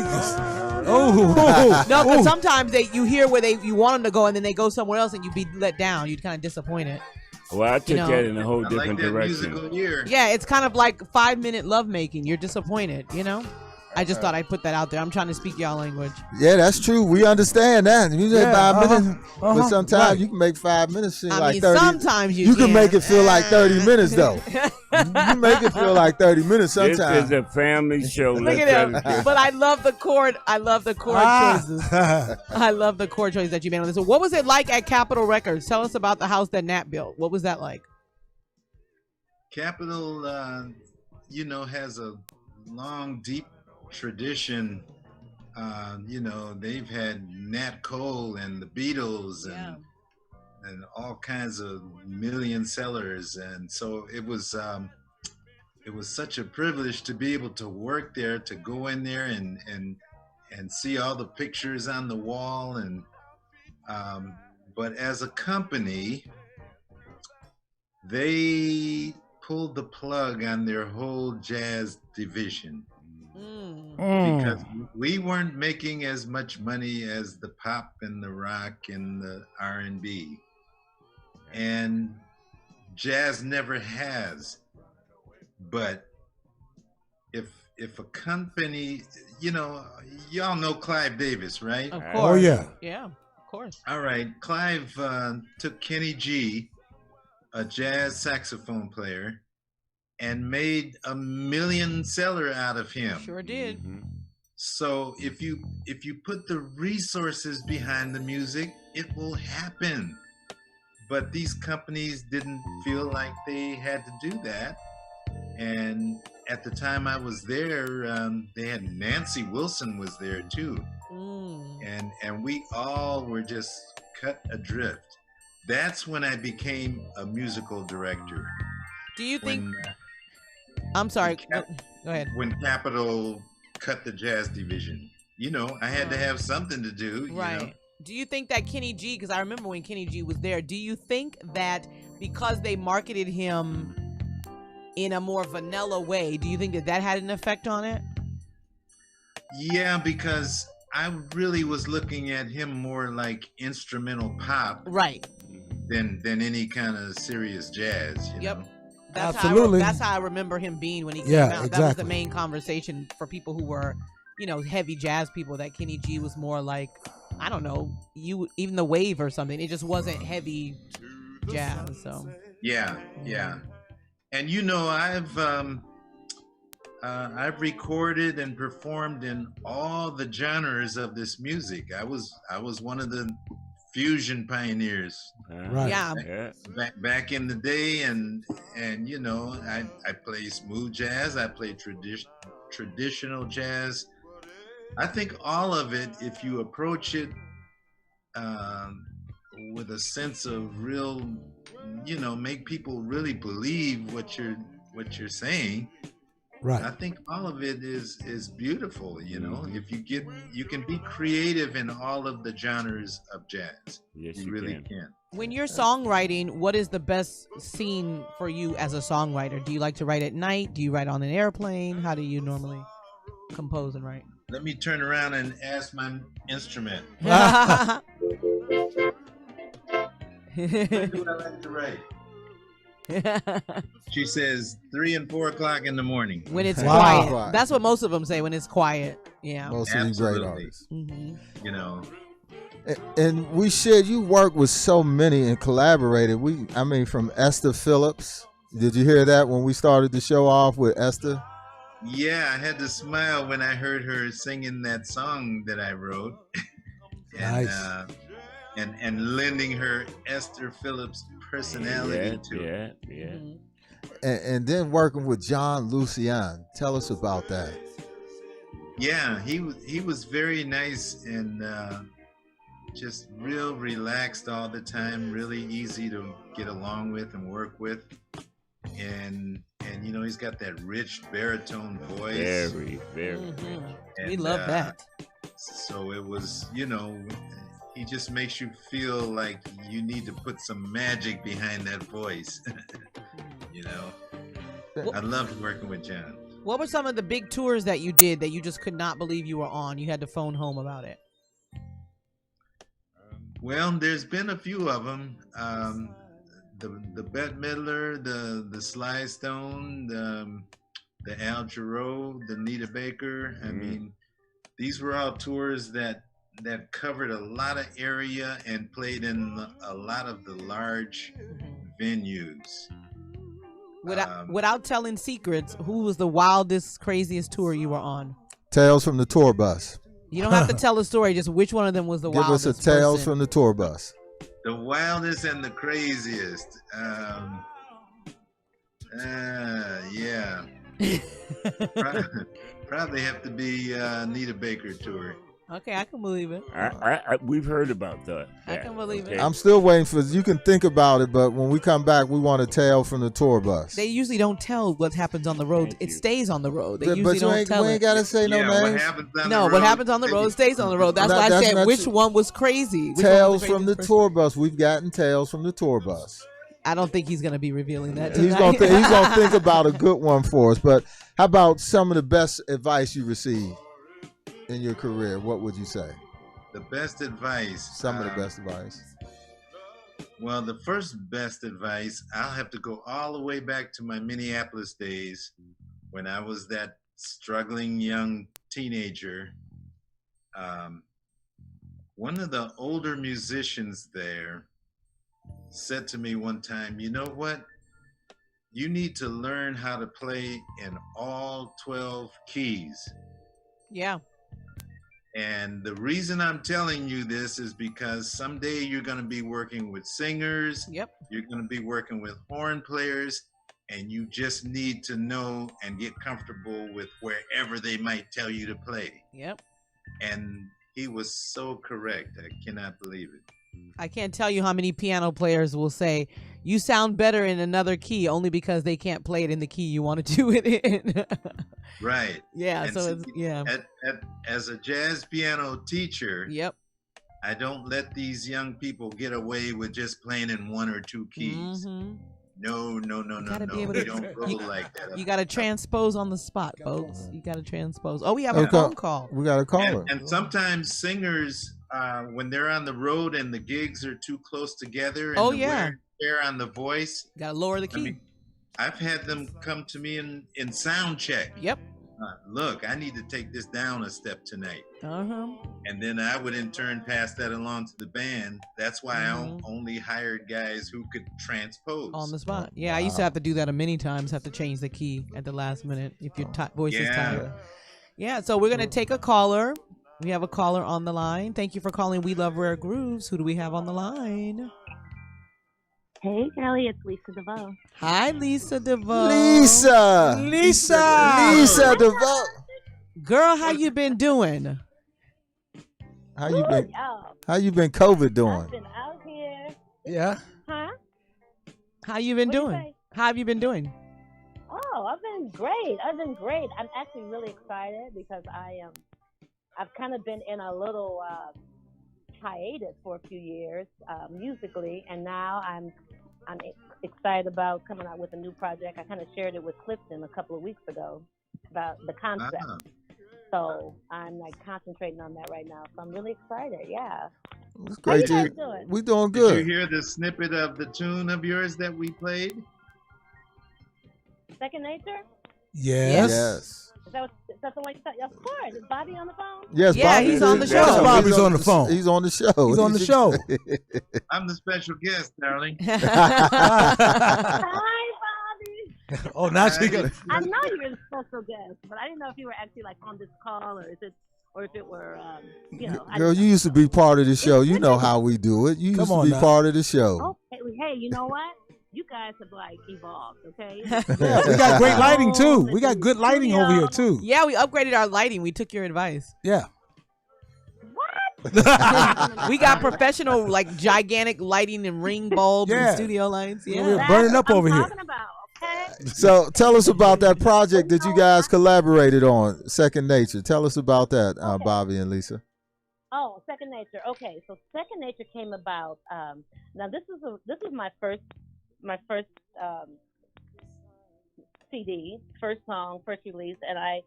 No, because sometimes you hear where you want them to go, and then they go somewhere else, and you be let down. You'd kind of disappointed. Well, I took that in a whole different direction. Musical year. Yeah, it's kind of like 5-minute lovemaking. You're disappointed, you know? I just thought I'd put that out there. I'm trying to speak y'all language. Yeah, that's true. We understand that. You say 5 minutes, but sometimes you can make 5 minutes seem like 30. Sometimes you can make it feel like 30 minutes, though. You make it feel like 30 minutes sometimes. This is a family show. Look at him. But I love the chord. I love the chord choices. I love the chord choices that you made on this. So what was it like at Capitol Records? Tell us about the house that Nat built. What was that like? Capitol, has a long, deep tradition. They've had Nat Cole and the Beatles and all kinds of million sellers, and so it was such a privilege to be able to work there, to go in there and see all the pictures on the wall, and but as a company, they pulled the plug on their whole jazz division. Because we weren't making as much money as the pop and the rock and the R&B, and jazz never has. But if a company, y'all know Clive Davis, right? Of course. Oh, yeah. Yeah, of course. All right, Clive took Kenny G, a jazz saxophone player, and made a million seller out of him. Sure did. So if you put the resources behind the music, it will happen. But these companies didn't feel like they had to do that. And at the time I was there, they had Nancy Wilson was there too. And we all were just cut adrift. That's when I became a musical director. Do you think... I'm sorry. Go ahead. When Capitol cut the jazz division, I had to have something to do. Right. Do you think that Kenny G, because I remember when Kenny G was there, do you think that because they marketed him in a more vanilla way, do you think that had an effect on it? Yeah, because I really was looking at him more like instrumental pop. Right. Than any kind of serious jazz. Yep. That's Absolutely. That's how I remember him being when he came out. Exactly. That was the main conversation for people who were, heavy jazz people, that Kenny G was more like, I don't know, even the wave or something. It just wasn't heavy jazz. So Yeah. And I've recorded and performed in all the genres of this music. I was one of the fusion pioneers. Right. Yeah. Back in the day, and I play smooth jazz. I play traditional jazz. I think all of it, if you approach it with a sense of real, make people really believe what you're saying. Right. I think all of it is beautiful. If you can be creative in all of the genres of jazz. Yes, you really can. When you're songwriting, what is the best scene for you as a songwriter? Do you like to write at night? Do you write on an airplane? How do you normally compose and write? Let me turn around and ask my instrument. When do I like to write? She says 3 and 4 o'clock in the morning. When it's quiet. That's what most of them say, when it's quiet. Yeah. Most of these great artists. And we shared, you work with so many and collaborated. From Esther Phillips, Did you hear that when we started the show off with Esther? Yeah, I had to smile when I heard her singing that song that I wrote. And, Nice. and lending her Esther Phillips personality to it. Yeah. And then working with John Lucien. Tell us about that. Yeah, he was very nice and just real relaxed all the time, really easy to get along with and work with. And you know, he's got that rich baritone voice. Very. And, We love that. So it was, you know, he just makes you feel like you need to put some magic behind that voice. You know, I loved working with John. What were some of the big tours that you did that you just could not believe you were on? You had to phone home about it. Well, there's been a few of them. The Bette Midler, the Sly Stone, the Al Jarreau, the Anita Baker. I mean, these were all tours that covered a lot of area and played in a lot of the large venues. Without telling secrets, who was the wildest, craziest tour you were on? Tales from the tour bus. You don't have to tell a story, just which one of them was the Give wildest. us a Tales person. from the tour bus. The wildest and the craziest. Yeah. Probably have to be Anita Baker tour. Okay, I can believe it. We've heard about that. I can believe it. I'm still waiting for you can think about it, but when we come back, we want a tale from the tour bus. They usually don't tell what happens on the road. It stays on the road. They usually but don't tell we it. ain't gotta say no names. What happens on the road stays on the road. That's why I said which one was crazy. Which Tales one was from the tour bus. We've gotten tales from the tour bus. I don't think he's gonna be revealing that. He's tonight. gonna think about a good one for us. But how about some of the best advice you received in your career? What would you say? The best advice. Some of the best advice. Well, the first best advice, I'll have to go all the way back to my Minneapolis days when I was that struggling young teenager. One of the older musicians there said to me one time, you know what? You need to learn how to play in all 12 keys. Yeah. And the reason I'm telling you this is because someday you're going to be working with singers. Yep. You're going to be working with horn players, and you just need to know and get comfortable with wherever they might tell you to play. Yep. And he was so correct. I cannot believe it. I can't tell you how many piano players will say, you sound better in another key only because they can't play it in the key you want to do it in. Right. Yeah. And So, yeah. As a jazz piano teacher, Yep. I don't let these young people get away with just playing in one or two keys. Mm-hmm. No. Be able We to, don't roll like that. You got to transpose on the spot, folks. You got to transpose. Oh, we have a phone call. We got a caller. And sometimes singers, when they're on the road and the gigs are too close together, and the wear and tear on the voice, got to lower the key. I mean, I've had them come to me in sound check. Yep. Look, I need to take this down a step tonight. Uh-huh. And then I would in turn pass that along to the band. That's why I only hired guys who could transpose. On the spot. Yeah, I used to have to do that many times, have to change the key at the last minute if your voice is tired. Yeah, so we're going to take a caller. We have a caller on the line. Thank you for calling We Love Rare Grooves. Who do we have on the line? Hey, Kelly, it's Lisa DeVoe. Hi, Lisa DeVoe. Lisa DeVoe. Girl, how you been doing? How you been COVID doing? I've been out here. Yeah. Huh? How you been doing? How have you been doing? Oh, I've been great. I'm actually really excited because I've kind of been in a little hiatus for a few years musically, and now I'm excited about coming out with a new project. I kind of shared it with Clifton a couple of weeks ago about the concept. So I'm like concentrating on that right now. So I'm really excited. Yeah. It's great. How you guys doing? We doing good. Did you hear the snippet of the tune of yours that we played? Second Nature? Yes. Yes. Is that the one you said? Of course. Is Bobby on the phone? Yes, yeah, Bobby. he's on the show. Yes, Bobby's on the phone. He's on the show. He's on the show. I'm the special guest, darling. Hi, Bobby. Oh, now she got. I know you're a special guest, but I didn't know if you were actually like on this call, or if it were, you know. Girl, you used to be part of the show. You know how we do it. You used to be part of the show. Okay, hey, you know what? You guys have like evolved, okay? Yeah, we got great lighting too. We got good lighting over here too. Yeah, we upgraded our lighting. We took your advice. Yeah. We got professional, like gigantic lighting and ring bulbs and studio lights. Yeah, we're burning up over here. So tell us about that project that you guys collaborated on, Second Nature. Tell us about that, Bobby and Lisa. Oh, Second Nature. Okay, so Second Nature came about. Now this is my first CD, first song, first release, and I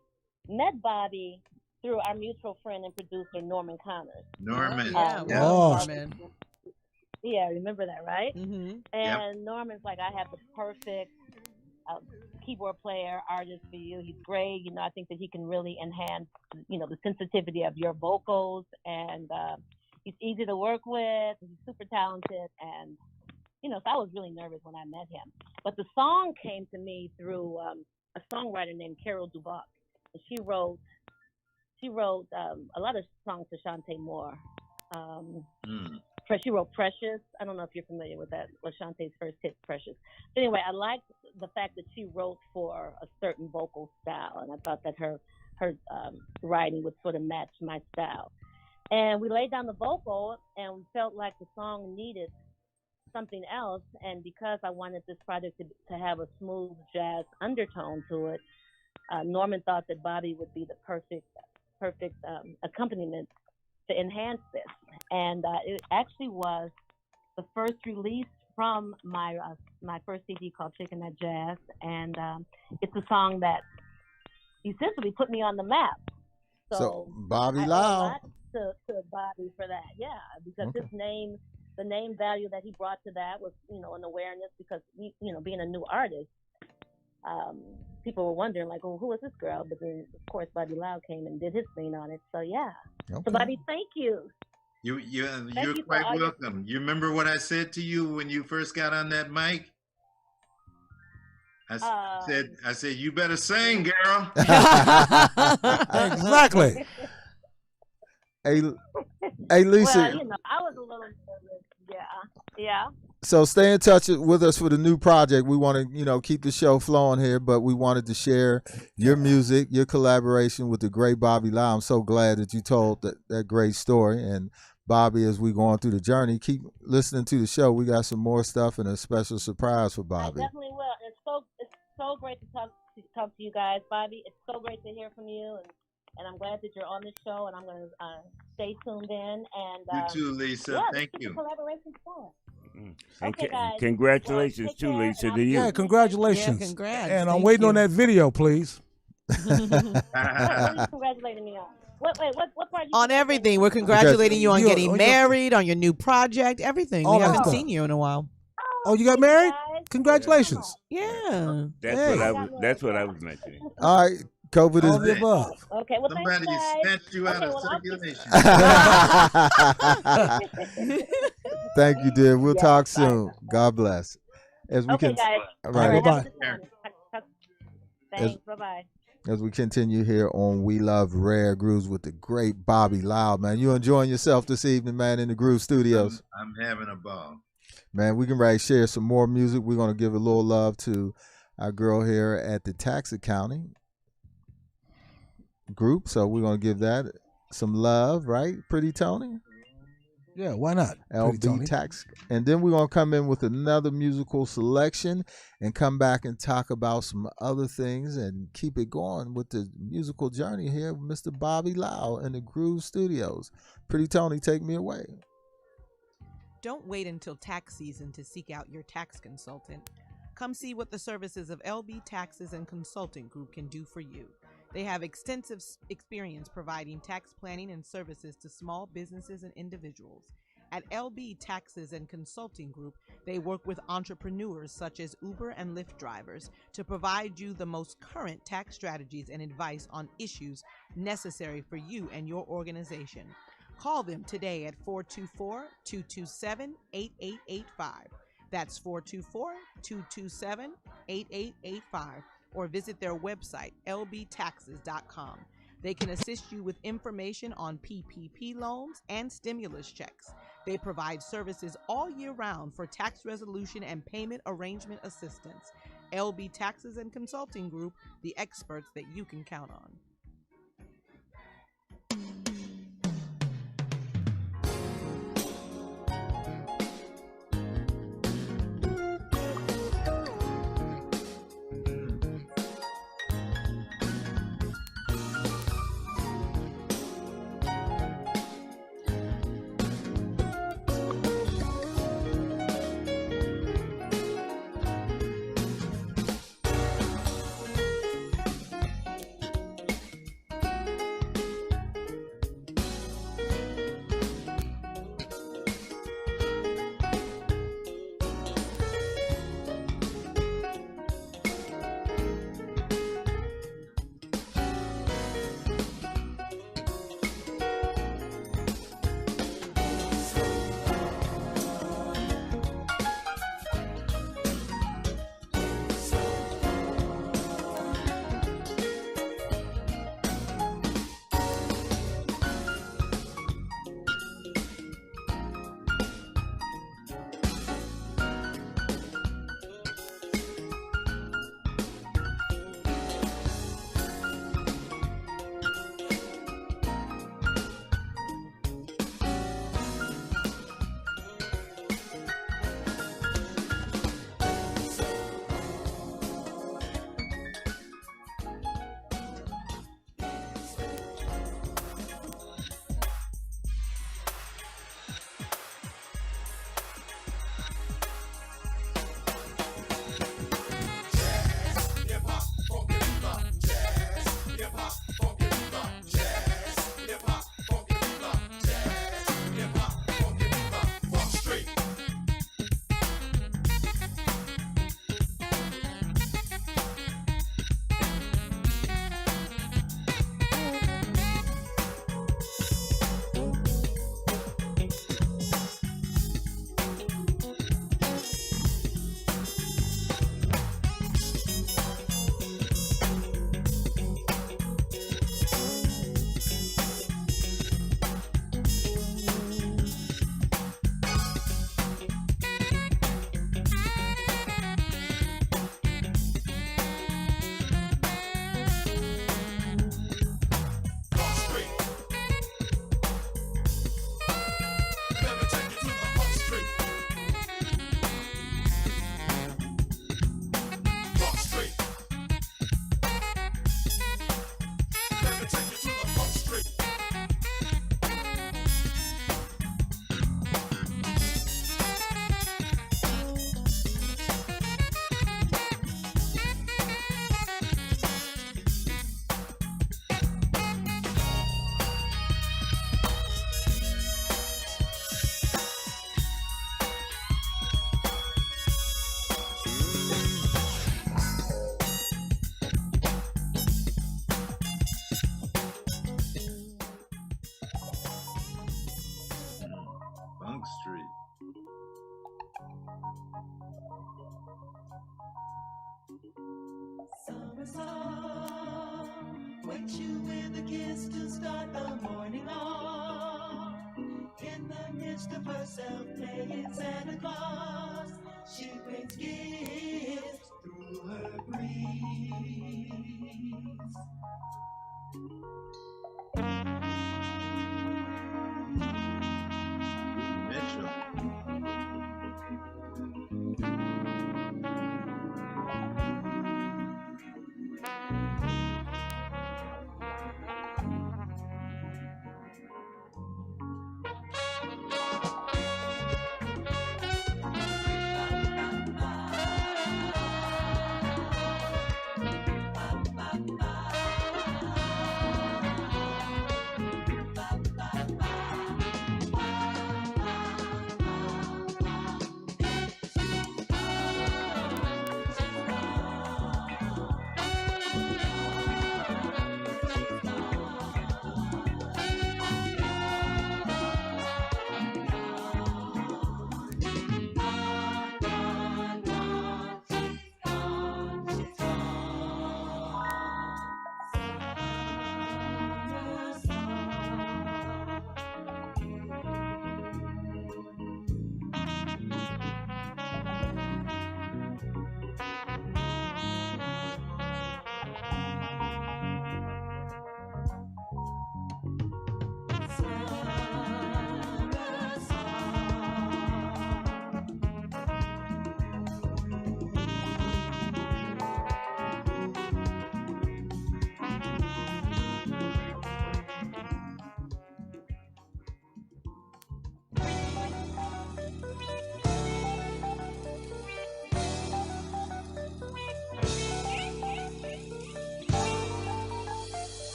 met Bobby through our mutual friend and producer Norman Connors. Norman. Norman. Yeah, remember that, right? Mm-hmm. And Norman's like, I have the perfect keyboard player, artist for you. He's great. You know, I think that he can really enhance, you know, the sensitivity of your vocals, and he's easy to work with. He's super talented, and you know, so I was really nervous when I met him. But the song came to me through a songwriter named Carol Duboc. She wrote a lot of songs for Shantae Moore. She wrote Precious. I don't know if you're familiar with that, was Shantae's first hit, Precious. But anyway, I liked the fact that she wrote for a certain vocal style, and I thought that her writing would sort of match my style. And we laid down the vocal and felt like the song needed something else, and because I wanted this project to have a smooth jazz undertone to it, Norman thought that Bobby would be the perfect accompaniment to enhance this. And it actually was the first release from my first CD called Chicken That Jazz, and it's a song that essentially put me on the map. So Bobby I owe a Lyle. lot to Bobby for that, because his name, the name value that he brought to that was, you know, an awareness, because you know, being a new artist, people were wondering like, well, who is this girl? But then of course Bobby Lyle came and did his thing on it. So yeah. Okay. So Bobby, thank you. You're quite welcome. You remember what I said to you when you first got on that mic? I said, you better sing, girl. Exactly. Hey, Lisa. Well, you know, I was a little nervous. Yeah. So stay in touch with us for the new project. We want to, you know, keep the show flowing here, but we wanted to share your music, your collaboration with the great Bobby Lyle. I'm so glad that you told that great story. And Bobby, as we going through the journey, keep listening to the show. We got some more stuff and a special surprise for Bobby. I definitely will. It's so great to talk to you guys, Bobby. It's so great to hear from you, and I'm glad that you're on this show, and I'm going to stay tuned in. And you too, Lisa. Thank you. Collaboration fun. Okay, guys. Congratulations too, Lisa. To you. Yeah, congratulations. Yeah, congrats. And I'm Thank waiting you. on that video, please. What are you congratulating me on? What part? On everything. We're congratulating you on getting married, on your new project, everything. We haven't stuff. seen you in a while. Oh, you got married? Congratulations. Yeah. That's what I was mentioning. All right. COVID All the is above. Okay, well, Somebody thanks, guys. snatched you out Okay, of well, circulation. Thank you, dear. We'll talk soon. God bless. As we Okay, guys. All right. Bye-bye. Thanks. Bye-bye. As we continue here on We Love Rare Grooves with the great Bobby Lyle, man. You enjoying yourself this evening, man, in the Groove Studios? I'm having a ball. Man, we can ready to share some more music. We're going to give a little love to our girl here at the tax accounting group. So we're going to give that some love, right? Pretty Tony? Yeah, why not? LB Tax. And then we're going to come in with another musical selection and come back and talk about some other things and keep it going with the musical journey here with Mr. Bobby Lyle in the Groove Studios. Pretty Tony, take me away. Don't wait until tax season to seek out your tax consultant. Come see what the services of LB Taxes and Consulting Group can do for you. They have extensive experience providing tax planning and services to small businesses and individuals. At LB Taxes and Consulting Group, they work with entrepreneurs such as Uber and Lyft drivers to provide you the most current tax strategies and advice on issues necessary for you and your organization. Call them today at 424-227-8885. That's 424-227-8885. Or visit their website, lbtaxes.com. They can assist you with information on PPP loans and stimulus checks. They provide services all year round for tax resolution and payment arrangement assistance. LB Taxes and Consulting Group, the experts that you can count on. Summer song, wake you with a kiss to start the morning off. In the midst of herself playing Santa Claus, she brings gifts through her breeze. Mitchell.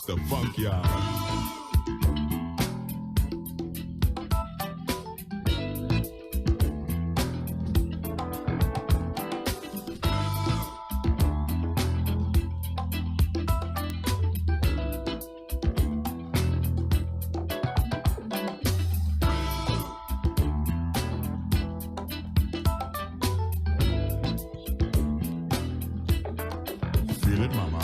the funk, y'all. Feel it, mama.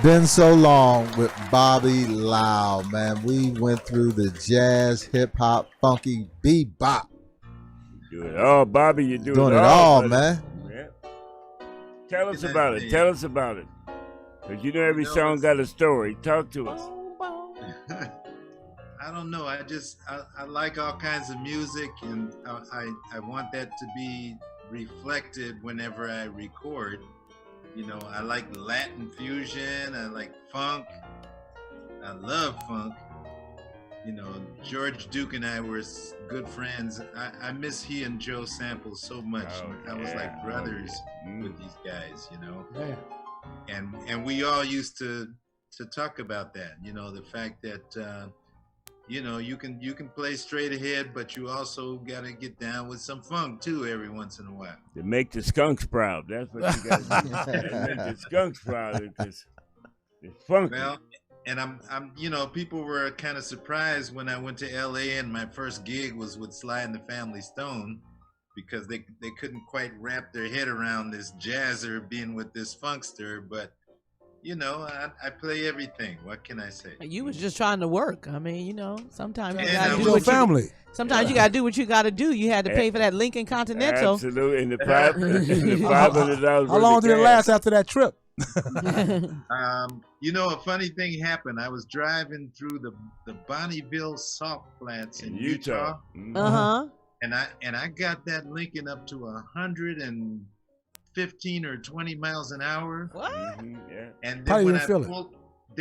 Been so long with Bobby Lyle, man. We went through the jazz, hip hop, funky, bebop. Do it all, Bobby. You Doing it all, man. Yeah. Tell us about it. Tell us about it. Because you know every song got a story. Talk to us. I don't know. I like all kinds of music, and I want that to be reflected whenever I record. You know, I like Latin fusion. I like funk. I love funk. You know, George Duke and I were good friends. I miss he and Joe Sample so much. I was like brothers with these guys, you know. Yeah. And we all used to talk about that. You know, the fact that you know, you can play straight ahead, but you also got to get down with some funk too every once in a while. To make the skunks proud. That's what you got to do. Make the skunks proud. It's funky. Well, and I'm you know, people were kind of surprised when I went to LA and my first gig was with Sly and the Family Stone, because they couldn't quite wrap their head around this jazzer being with this funkster, but you know, I play everything. What can I say? You was just trying to work. I mean, you know, sometimes you And gotta I do was- what family. Sometimes you gotta do what you gotta do. You had to pay for that Lincoln Continental. Absolutely. And the $500. How long did it last after that trip? You know, a funny thing happened. I was driving through the Bonneville salt flats in Utah. Uh-huh. And I got that Lincoln up to 115 or 20 miles an hour. What? Yeah. And How then you when feel it?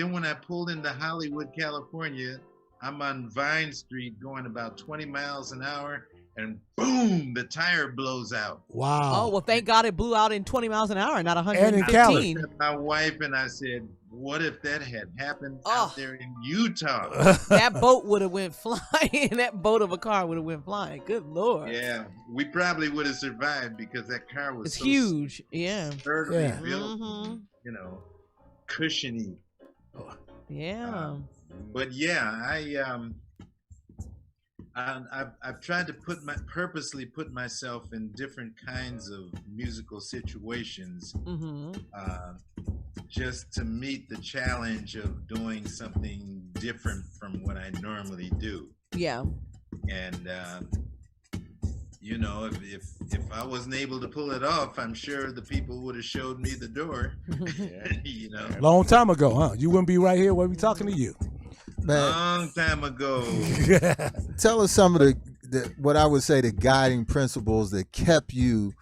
when I pulled into Hollywood, California, I'm on Vine Street going about 20 miles an hour, and boom, the tire blows out. Wow. Oh, well, thank God it blew out in 20 miles an hour, not And in 115. I looked at my wife and I said, what if that had happened out there in Utah? That boat would have went flying. That boat of a car would have went flying. Good Lord. Yeah, we probably would have survived because that car was It's so huge. Yeah. sturdily Yeah. built, Mhm. you know, cushiony. Yeah. But yeah, I've tried to purposely put myself in different kinds of musical situations, just to meet the challenge of doing something different from what I normally do. Yeah. And you know, if I wasn't able to pull it off, I'm sure the people would have showed me the door. You know, Long time ago, huh? You wouldn't be right here when we talking to you. long time ago. Tell us some of the what I would say the guiding principles that kept you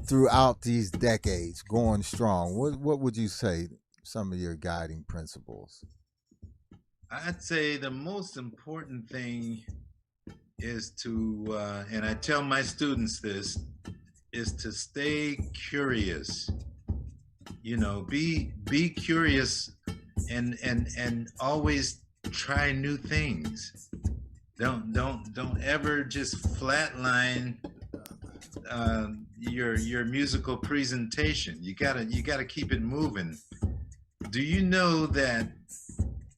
throughout these decades going strong. What would you say some of your guiding principles? I'd say the most important thing is to, and I tell my students this, is to stay curious. You know, be curious and always try new things. Don't ever just flatline your musical presentation. You gotta keep it moving. Do you know that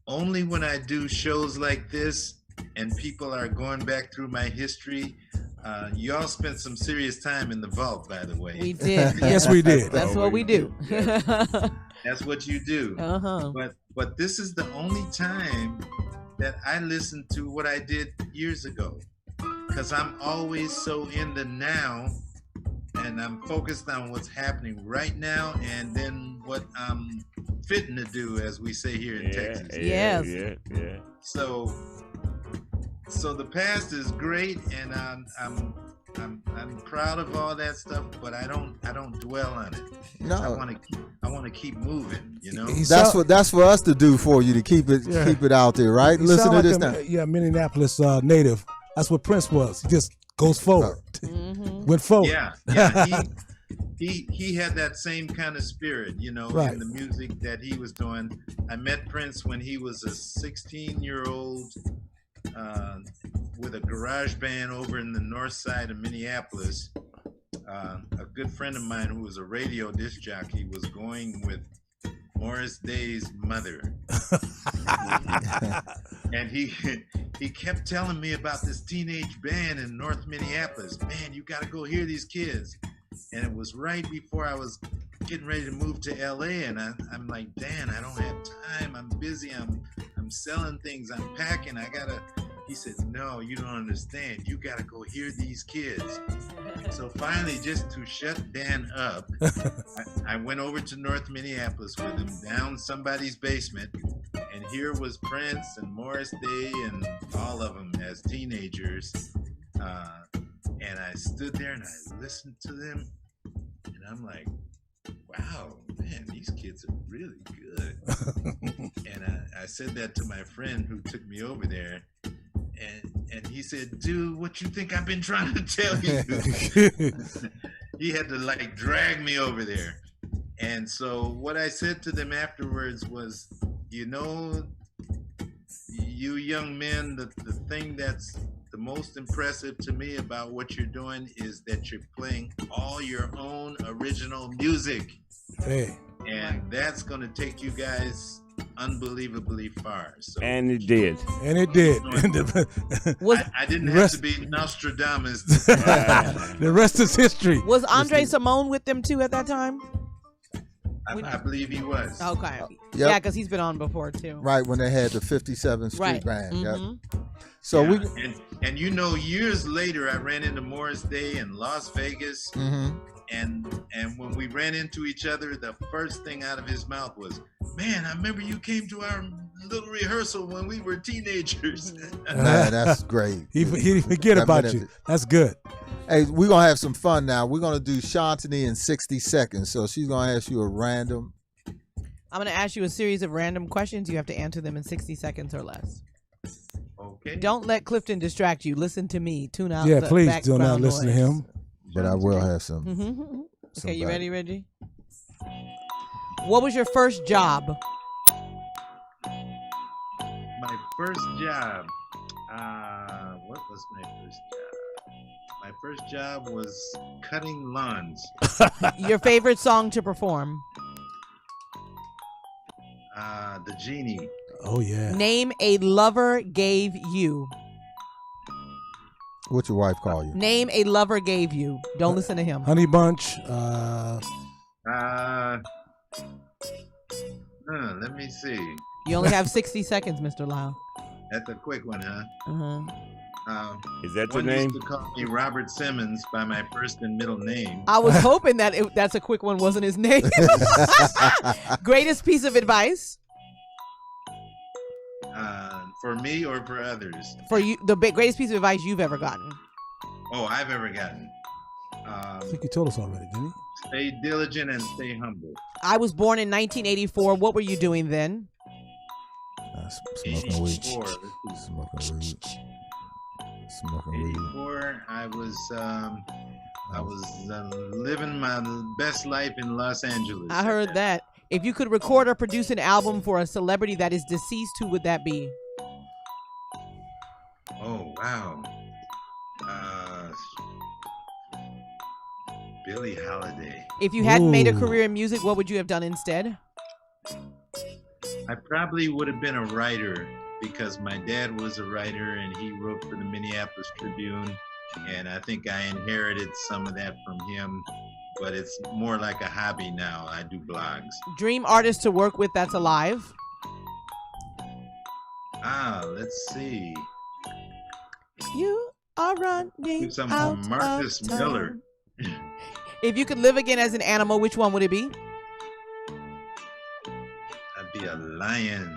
only when I do shows like this and people are going back through my history, y'all spent some serious time in the vault, by the way. We did. Yes, we did. That's what we do. That's what you do. Uh-huh. But this is the only time that I listen to what I did years ago, because I'm always so in the now, and I'm focused on what's happening right now, and then what I'm fitting to do, as we say here in Texas. Yes. Yeah. So the past is great, and I'm proud of all that stuff, but I don't dwell on it. No, I want to keep moving. You know, that's for us to do for you, to keep it out there, right? You Listen sound to this like now. Yeah, Minneapolis native. That's what Prince was. He just goes forward. Went forward. Yeah. He had that same kind of spirit, you know, Right. in the music that he was doing. I met Prince when he was a 16-year-old with a garage band over in the north side of Minneapolis. A good friend of mine who was a radio disc jockey was going with Morris Day's mother. And he kept telling me about this teenage band in North Minneapolis. Man, you got to go hear these kids. And it was right before I was getting ready to move to LA, and I'm like, Dan, I don't have time. I'm busy. I'm selling things. I'm packing. He said, no, you don't understand. You got to go hear these kids. So finally, just to shut Dan up, I went over to North Minneapolis with him, down somebody's basement, and here was Prince and Morris Day and all of them as teenagers. And I stood there and I listened to them, and I'm like, wow, man, these kids are really good. And I said that to my friend who took me over there, and he said, dude, what you think I've been trying to tell you? He had to like drag me over there. And so what I said to them afterwards was, you know, you young men, the thing that's the most impressive to me about what you're doing is that you're playing all your own original music. Hey. And that's going to take you guys unbelievably far. So, And it did. I didn't have to be Nostradamus. The rest is history. Was Andre Simone with them too at that time? I believe he was. Okay. Yep. Yeah, because he's been on before too. Right, when they had the 57th Street Right. Band. Mhm. Yep. So Yeah, and you know, years later, I ran into Morris Day in Las Vegas, and when we ran into each other, the first thing out of his mouth was, "Man, I remember you came to our little rehearsal when we were teenagers." Man, that's great. He didn't forget about you. That's good. Hey, we're going to have some fun now. We're going to do Shantini in 60 seconds. So she's going to ask you a random. I'm going to ask you a series of random questions. You have to answer them in 60 seconds or less. Okay. Don't let Clifton distract you. Listen to me. Tune out. Yeah, the please do background not listen to noise. him. But I will have some. Okay, you ready, Reggie? What was your first job? My first job. What was my first job? My first job was cutting lawns. Your favorite song to perform? The Genie. Oh, yeah. Name a lover gave you. What your wife call you? Name a lover gave you. Don't listen to him. Honey Bunch. Let me see. You only have 60 seconds, Mr. Lyle. That's a quick one, huh? Is that your one name? used to call me Robert Simmons by my first and middle name. I was hoping that that's a quick one wasn't his name. Greatest piece of advice? For me or for others? For you, the greatest piece of advice you've ever gotten. Oh, I've ever gotten. I think you told us already, didn't you? Stay diligent and stay humble. I was born in 1984. What were you doing then? Smoking weed. 84. Smoking weed. Smoking weed. 84. I was living my best life in Los Angeles. I heard that. If you could record or produce an album for a celebrity that is deceased, who would that be? Oh wow. Billie Holiday. If you hadn't made a career in music, what would you have done instead? I probably would have been a writer because my dad was a writer and he wrote for the Minneapolis Tribune, and I think I inherited some of that from him, but it's more like a hobby now. I do blogs. Dream artist to work with that's alive? Let's see. You are running Do some out from Marcus of time. Miller. If you could live again as an animal, which one would it be? I'd be a lion.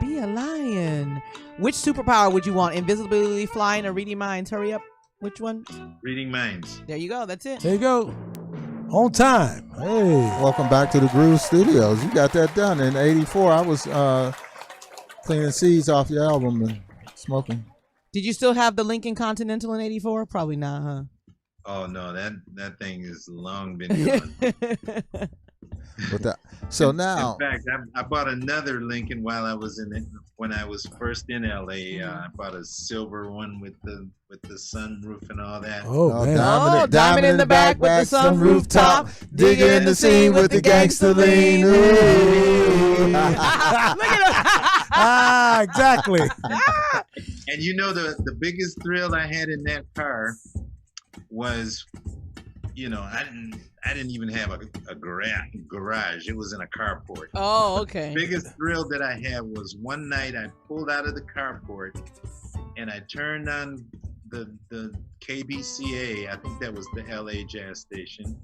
Be a lion. Which superpower would you want? Invisibility, flying, or reading minds? Hurry up. Which one? Reading minds. There you go. That's it. There you go. On time. Hey. Welcome back to the Groove Studios. You got that done in 84. I was cleaning seeds off your album and smoking. Did you still have the Lincoln Continental in 84? Probably not, huh? Oh no, that thing is long been gone. With that, so now, in fact, I bought another Lincoln while I was when I was first in LA. I bought a silver one with the sunroof and all that. Oh, man. Diamond in the back with the sunroof top. Dig in the scene with the gangster lean. Look at exactly. And you know the biggest thrill I had in that car was, I didn't even have a garage. It was in a carport. Oh, okay. The biggest thrill that I had was one night I pulled out of the carport and I turned on the KBCA. I think that was the LA jazz station.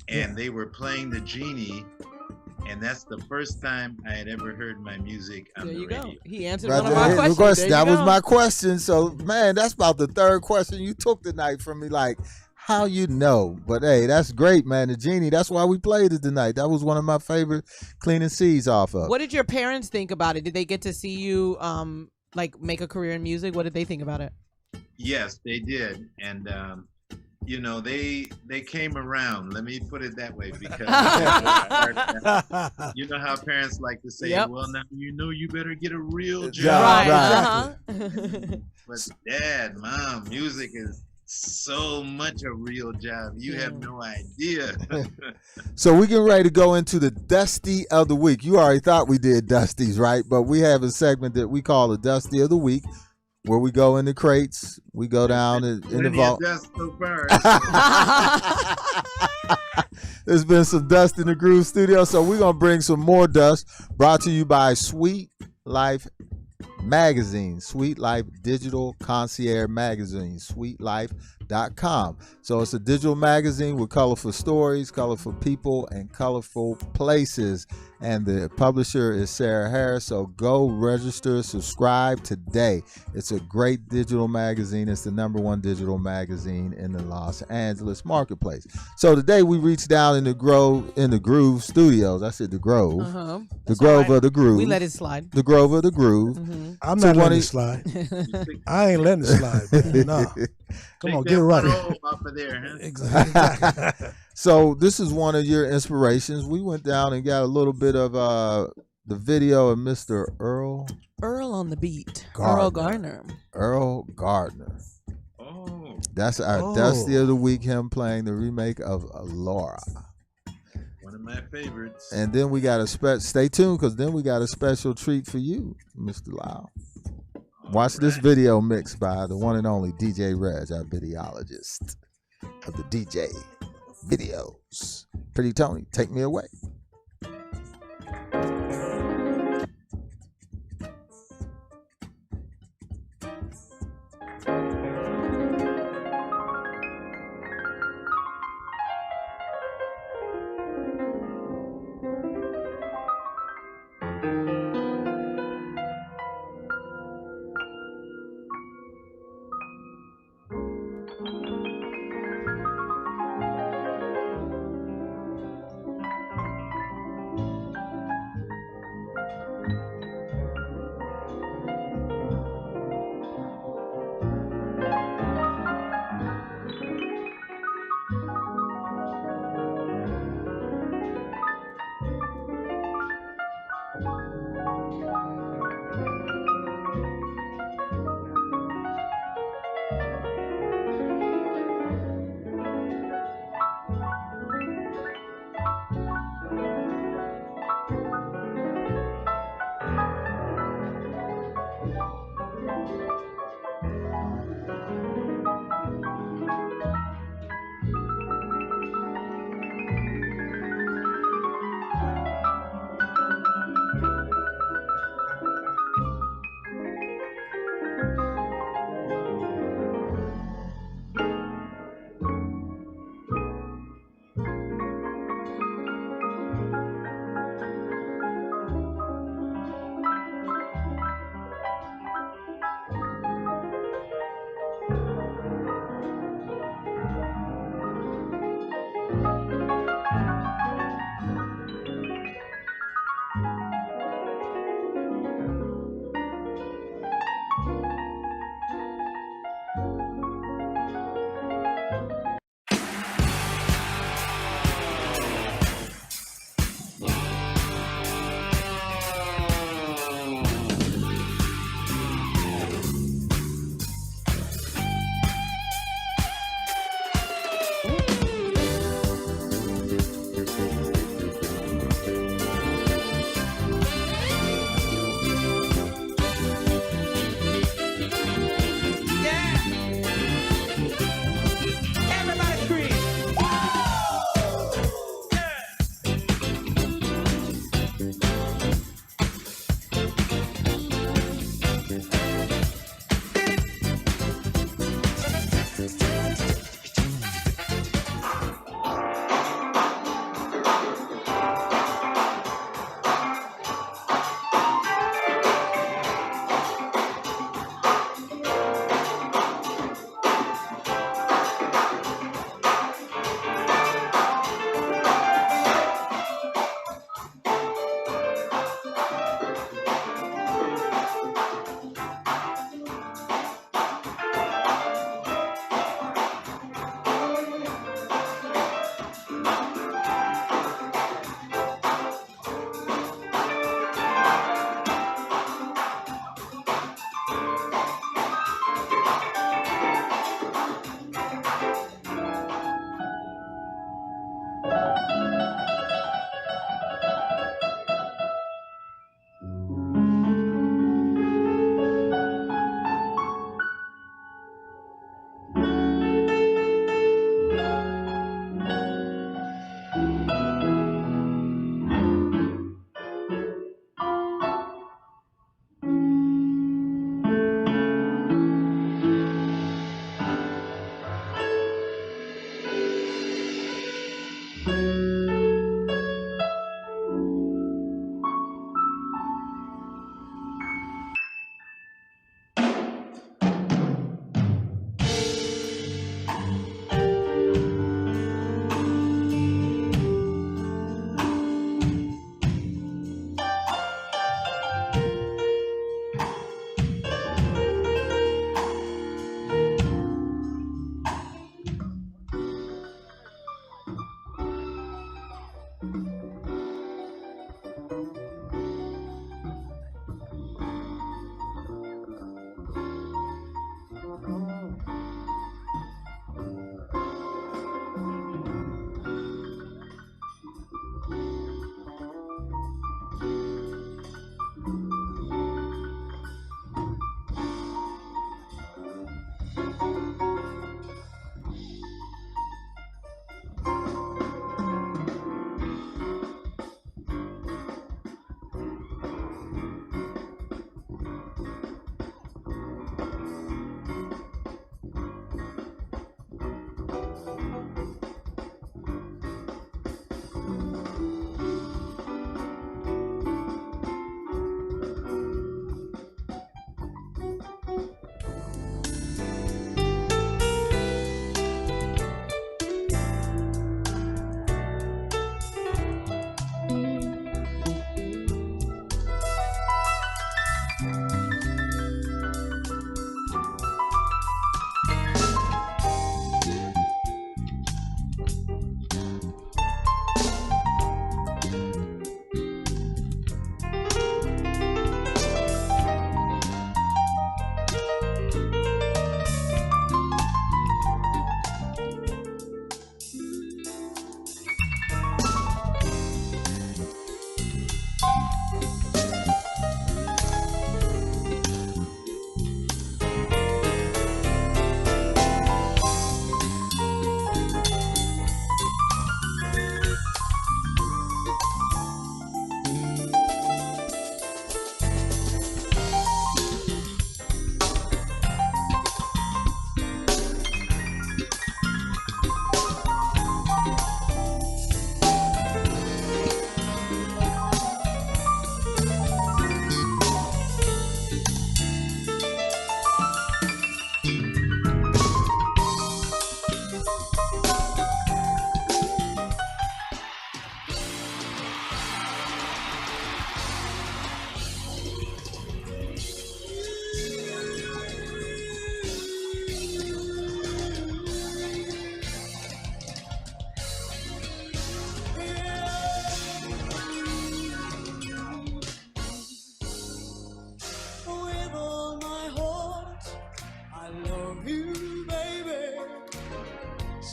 And they were playing the Genie. And that's the first time I had ever heard my music on the radio. Go. He answered one of my questions. That was my question. So, man, that's about the third question you took tonight from me. Like, how you know? But, hey, that's great, man. The Genie, that's why we played it tonight. That was one of my favorite cleaning seeds off of. What did your parents think about it? Did they get to see you, make a career in music? What did they think about it? Yes, they did. And, they came around. Let me put it that way, because you know how parents like to say, well, now you better get a real job. Right. But Dad, Mom, music is so much a real job. You have no idea. So we getting ready to go into the Dusty of the Week. You already thought we did Dusties, right? But we have a segment that we call the Dusty of the Week, where we go in the crates, we go down in the vault. So far. There's been some dust in the Groove Studio, so we're going to bring some more dust, brought to you by Sweet Life Magazine, Sweet Life Digital Concierge Magazine, sweetlife.com. So it's a digital magazine with colorful stories, colorful people, and colorful places. And the publisher is Sarah Harris. So go register, subscribe today. It's a great digital magazine. It's the #1 digital magazine in the Los Angeles marketplace. So today we reached down in the Groove Studios. I said the Grove. The Grove of the Groove. We let it slide. The Grove of the Groove. I'm not letting it slide. I ain't letting it slide. No. Come on, get it right. Off of there, huh? Exactly. So this is one of your inspirations. We went down and got a little bit of the video of Mr. Earl on the beat. Gardner. Earl Gardner. Oh. That's our Dusty of the Week, him playing the remake of Laura. One of my favorites. And then we got stay tuned, because then we got a special treat for you, Mr. Lyle. Watch this video mix by the one and only DJ Reg, our videologist of the DJ videos. Pretty Tony, take me away.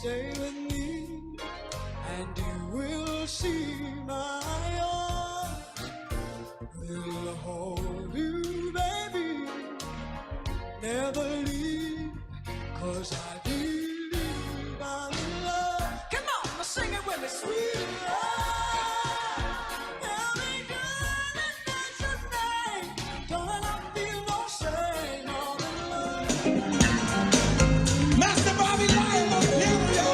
stay with me, and you will see my arms will hold you, baby. Never leave, 'cause I believe I'm in love. Come on, now sing it with me, sweet love. Every girl and that's your name. Don't I feel no shame, all in love. Master Bobby Lyle, here we are.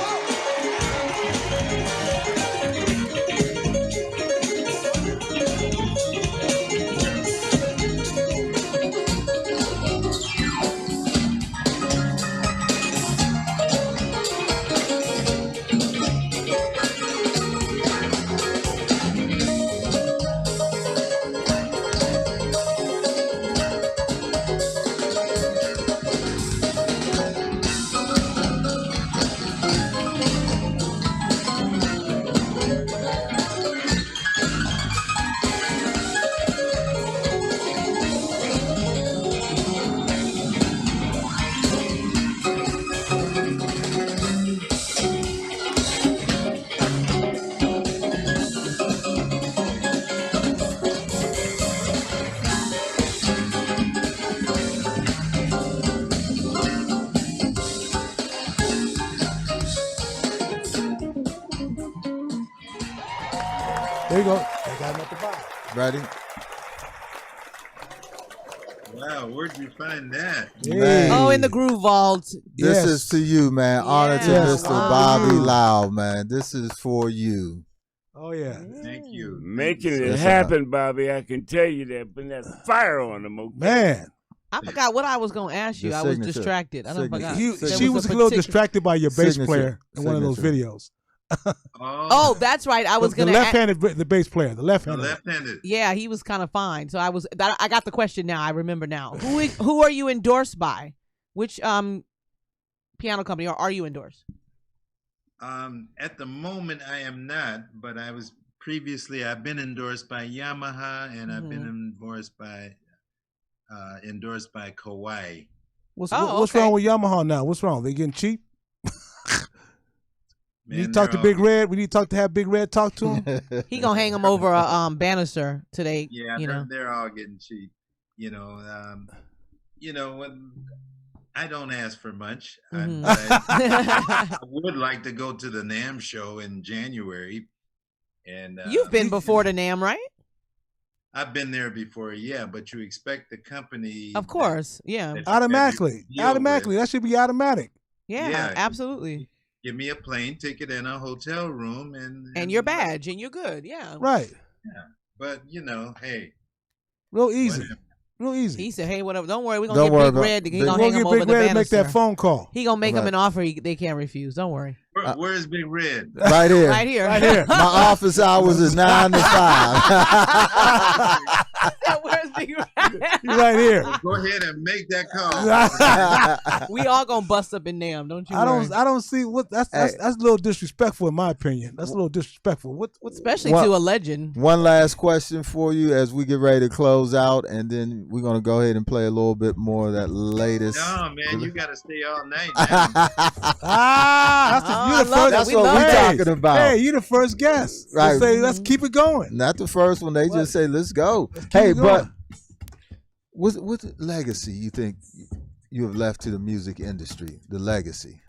There you go. They got him at the bottom. Ready? Wow, where'd you find that? Man. Oh, in the Groove Vault. This Yes. is to you, man. Honor to Yes. Mr. Bobby Lyle, man. This is for you. Oh, yeah. Thank you. Making it Yes, happen, Bobby. I can tell you that. Putting that fire on them, okay? Man. I forgot what I was going to ask you. Your I was signature. distracted. I don't Signature. forgot. Signature. She was a little distracted by your bass Signature. player in one of those Signature. videos. Oh, that's right. I was The going to left-handed, the bass player, the The left-handed. left-handed. Yeah, he was kind of fine. So I got the question now. I remember now. Who are you endorsed by? Which piano company are you endorsed? At the moment, I am not, but I was previously. I've been endorsed by Yamaha, and I've been endorsed by Kawai. What's okay. wrong with Yamaha now? What's wrong? They getting cheap? We Man, need to talk to they're Big all- Red. We need to talk to have Big Red talk to him. He gonna hang him over a banister today. Yeah, you know. they're all getting cheap. When I don't ask for much. Mhm. I would like to go to the NAMM show in January, and You've been before the NAMM, right? I've been there before, yeah. But you expect the company, Of course, yeah, that you Automatically. deal Automatically. with. That should be automatic. yeah, Yeah. absolutely. Give me a plane ticket and a hotel room, And your badge, and you're good. Yeah, Right. But hey, Real easy. whatever. Real easy. He said, "Hey, whatever. Don't worry. We're Don't gonna worry get Big about- Red. He We're gonna We'll hang get him over Big the Red and make banister. that phone call. He gonna make him Right. an offer they can't refuse. Don't worry. Where's Big Red? Right here. Right here. Right here. My office hours is 9 to 5. Where's Big Red? You're right here. Go ahead and make that call. We all gonna bust up in NAMM. Don't you? I worry. don't see what that's Hey. that's a little disrespectful in my opinion. That's a little disrespectful. What Especially Well- to a legend. One last question for you as we get ready to close out, and then we're going to go ahead and play a little bit more of that latest. No, man, you got to stay all night. Man. that's Oh, you I the love first. that. That's We what love we're it. talking about. Hey, you the first guest. Right. Let's keep it going. Not the first one. They What? just say, let's go. keep Hey, it but going. what legacy you think you have left to the music industry? The legacy.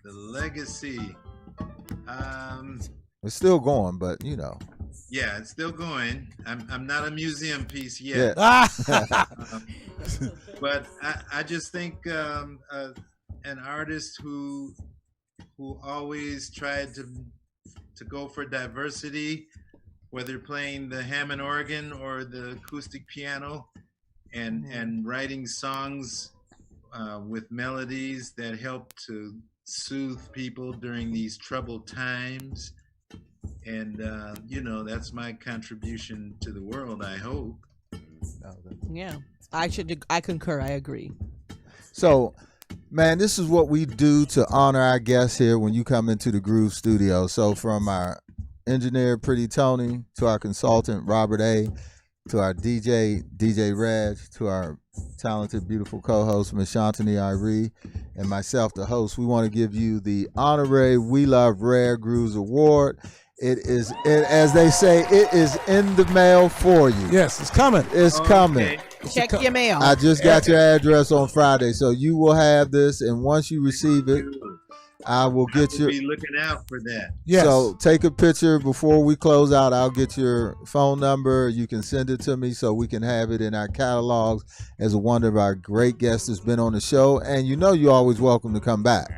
The legacy. It's still going, but you know. Yeah, it's still going. I'm not a museum piece Yeah. yet. But I just think an artist who always tried to go for diversity, whether playing the Hammond organ or the acoustic piano, and writing songs with melodies that help to soothe people during these troubled times. And that's my contribution to the world, I hope. Yeah, I concur. I agree. So, man, this is what we do to honor our guests here when you come into the Groove Studio. So from our engineer, Pretty Tony, to our consultant, Robert A., to our DJ Reg, to our talented, beautiful co-host, Miss Shantini Irie, and myself, the host. We want to give you the honorary We Love Rare Grooves Award. As they say, it is in the mail for you. Yes, it's coming. It's coming. Check your mail. I just got your address on Friday, so you will have this, and once you receive it, I will get your. Be looking out for that. Yes. So take a picture before we close out. I'll get your phone number. You can send it to me so we can have it in our catalogs as one of our great guests has been on the show. And you're always welcome to come back.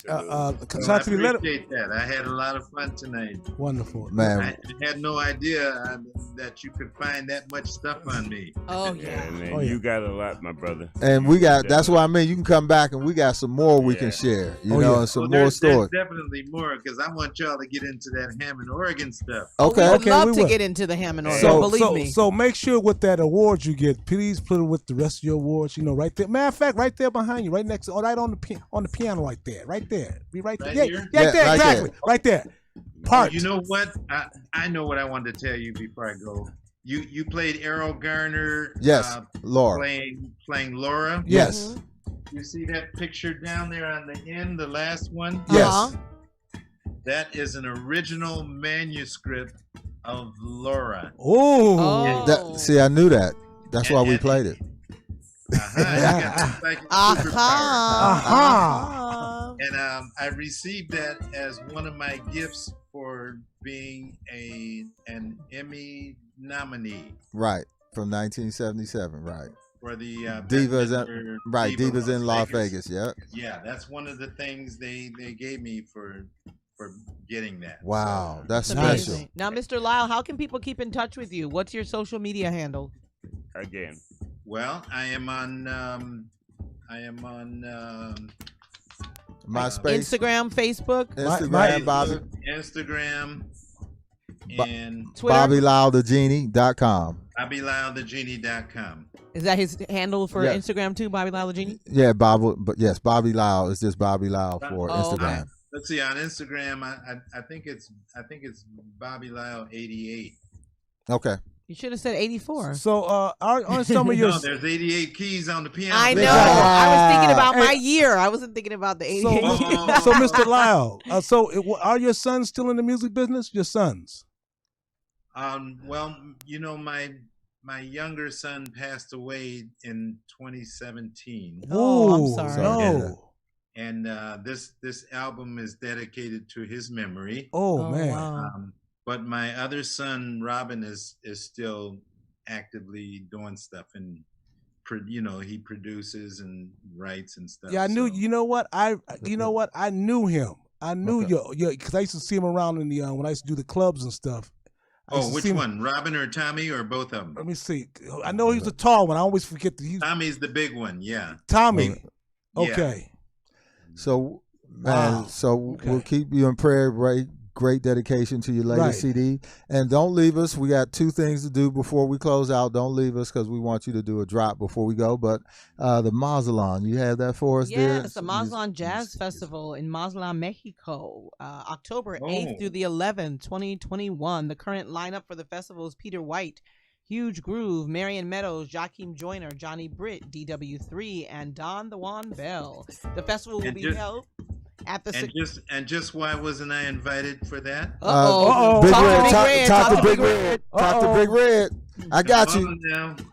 I appreciate that. I had a lot of fun tonight. Wonderful, man. I had no idea that you could find that much stuff on me. Oh yeah, man. You got a lot, my brother. And we got. That's what I mean. You can come back, and we got some more we can share. And some more stories. There's definitely more because I want y'all to get into that Hammond, Oregon stuff. Okay, we would love to get into the Hammond, Oregon. Believe me. So make sure with that award you get, please put it with the rest of your awards. Right there. Matter of fact, right there behind you, right next, right on the piano, right there, right there. Be right there. Right there, exactly. Right there. Part. You know what? I know what I wanted to tell you before I go. You played Errol Garner. Yes, Laura. Playing Laura. Yes. You see that picture down there on the end, the last one? Yes. That is an original manuscript of Laura. Oh. See, I knew that. That's why we played it. And I received that as one of my gifts for being an Emmy nominee. Right, from 1977, right. For the Divas, Divas in Las Vegas. Yeah. Yeah, that's one of the things they gave me for getting that. Wow, that's amazing. special. Now, Mr. Lyle, how can people keep in touch with you? What's your social media handle? Again. Well, I am on MySpace, Instagram, Facebook, Instagram, and Twitter. BobbyLyleTheGenie.com. BobbyLyleTheGenie.com. Is that his handle for Instagram too, Bobby Lyle the Genie? Yeah, Bobby Lyle. It's just Bobby Lyle for Instagram. Let's see, on Instagram, I think it's Bobby Lyle 88. Okay. You should have said 84. So on some of your there's 88 keys on the piano. I know. I was thinking about my year. I wasn't thinking about the 88. So Mr. Lyle, are your sons still in the music business? Your sons? Well, my younger son passed away in 2017. Oh, I'm sorry. No. And this album is dedicated to his memory. Oh man. Wow. But my other son, Robin, is still actively doing stuff, and he produces and writes and stuff. Yeah, I knew. You know what? I knew him. I knew because I used to see him around in the when I used to do the clubs and stuff. Which one, Robin or Tommy, or both of them? Let me see. I know he's a tall one. I always forget that he's. Tommy's the big one. Yeah. Tommy. Yeah. Okay. So, man, we'll keep you in prayer, right? Great dedication to your latest CD. And don't leave us. We got two things to do before we close out. Don't leave us because we want you to do a drop before we go. But the Mazatlan, you have that for us there? Yes, the Mazatlan Jazz Festival in Mazatlan, Mexico, October 8th through the 11th, 2021. The current lineup for the festival is Peter White, Huge Groove, Marion Meadows, Joachim Joyner, Johnny Britt, DW3, and Don the Juan Bell. The festival will be held at the just why wasn't I invited for that? Talk to Big Red. Talk to Big Red. I got you.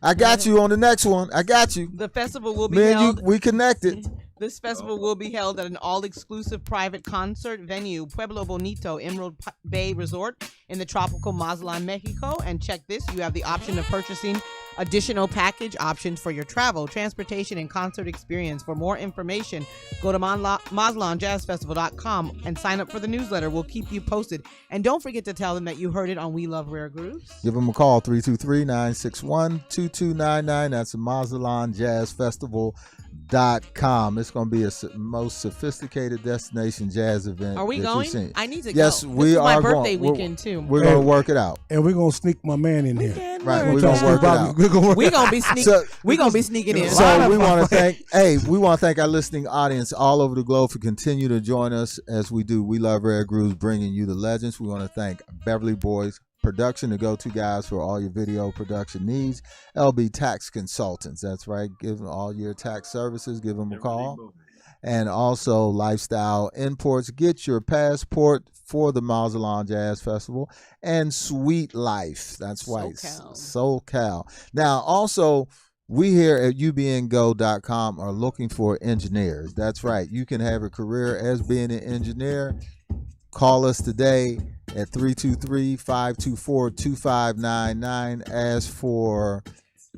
I got you on the next one. I got you. The festival will be held. We connected. This festival will be held at an all-exclusive private concert venue, Pueblo Bonito, Emerald Bay Resort in the tropical Mazatlan, Mexico. And check this, you have the option of purchasing additional package options for your travel, transportation, and concert experience. For more information, go to MazatlanJazzFestival.com and sign up for the newsletter. We'll keep you posted. And don't forget to tell them that you heard it on We Love Rare Grooves. Give them a call, 323-961-2299. That's the Mazatlan Jazz Festival.com. It's going to be a most sophisticated destination jazz event. Are we going? Seen. I need to yes, go. We this is are my birthday going. weekend too. We're going to work it out. And we're going to sneak my man in here. Right, we're going to work it out. We're going to be sneaking. We're going to be sneaking in. So we want to thank our listening audience all over the globe for continuing to join us as we do We Love Rare Grooves, bringing you the legends. We want to thank Beverly Boys Production, the go-to guys for all your video production needs. LB Tax Consultants, that's right. Give them all your tax services. Give them a call. And also Lifestyle Imports. Get your passport for the Mausalon Jazz Festival. And Sweet Life, that's right. SoCal. Now, also, we here at ubngo.com are looking for engineers. That's right. You can have a career as being an engineer. Call us today at 323-524-2599. Ask for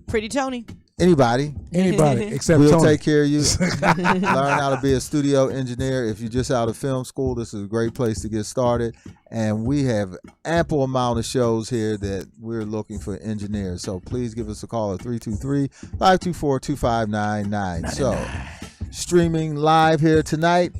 Pretty Tony. Anybody except we'll Tony. take care of you. Learn how to be a studio engineer. If you're just out of film school, this is a great place to get started. And we have ample amount of shows here that we're looking for engineers. So please give us a call at 323-524-2599. So streaming live here tonight.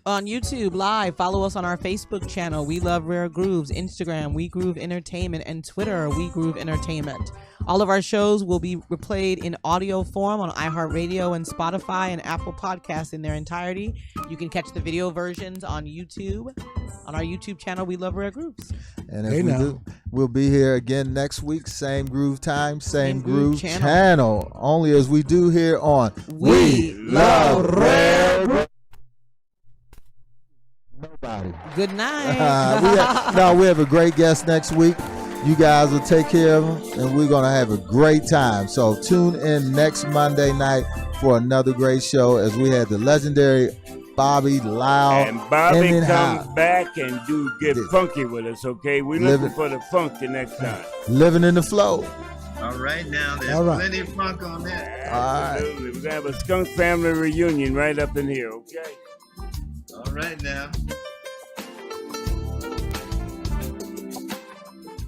On YouTube live. Follow us on our Facebook channel, We Love Rare Grooves, Instagram, We Groove Entertainment, and Twitter, We Groove Entertainment. All of our shows will be replayed in audio form on iHeartRadio and Spotify and Apple Podcasts in their entirety. You can catch the video versions on YouTube, on our YouTube channel, We Love Rare Grooves. And if we do, we'll be here again next week. Same groove time, same groove channel. Only as we do here on We Love Rare Grooves. Nobody. Good night. We have a great guest next week. You guys will take care of them, and we're going to have a great time. So tune in next Monday night for another great show as we had the legendary Bobby Lyle. And Bobby comes back and get funky with us, okay? We're looking for the funk the next time. Living in the flow. All right, now there's plenty of funk on that. Absolutely. We're going to have a skunk family reunion right up in here, okay? All right, now.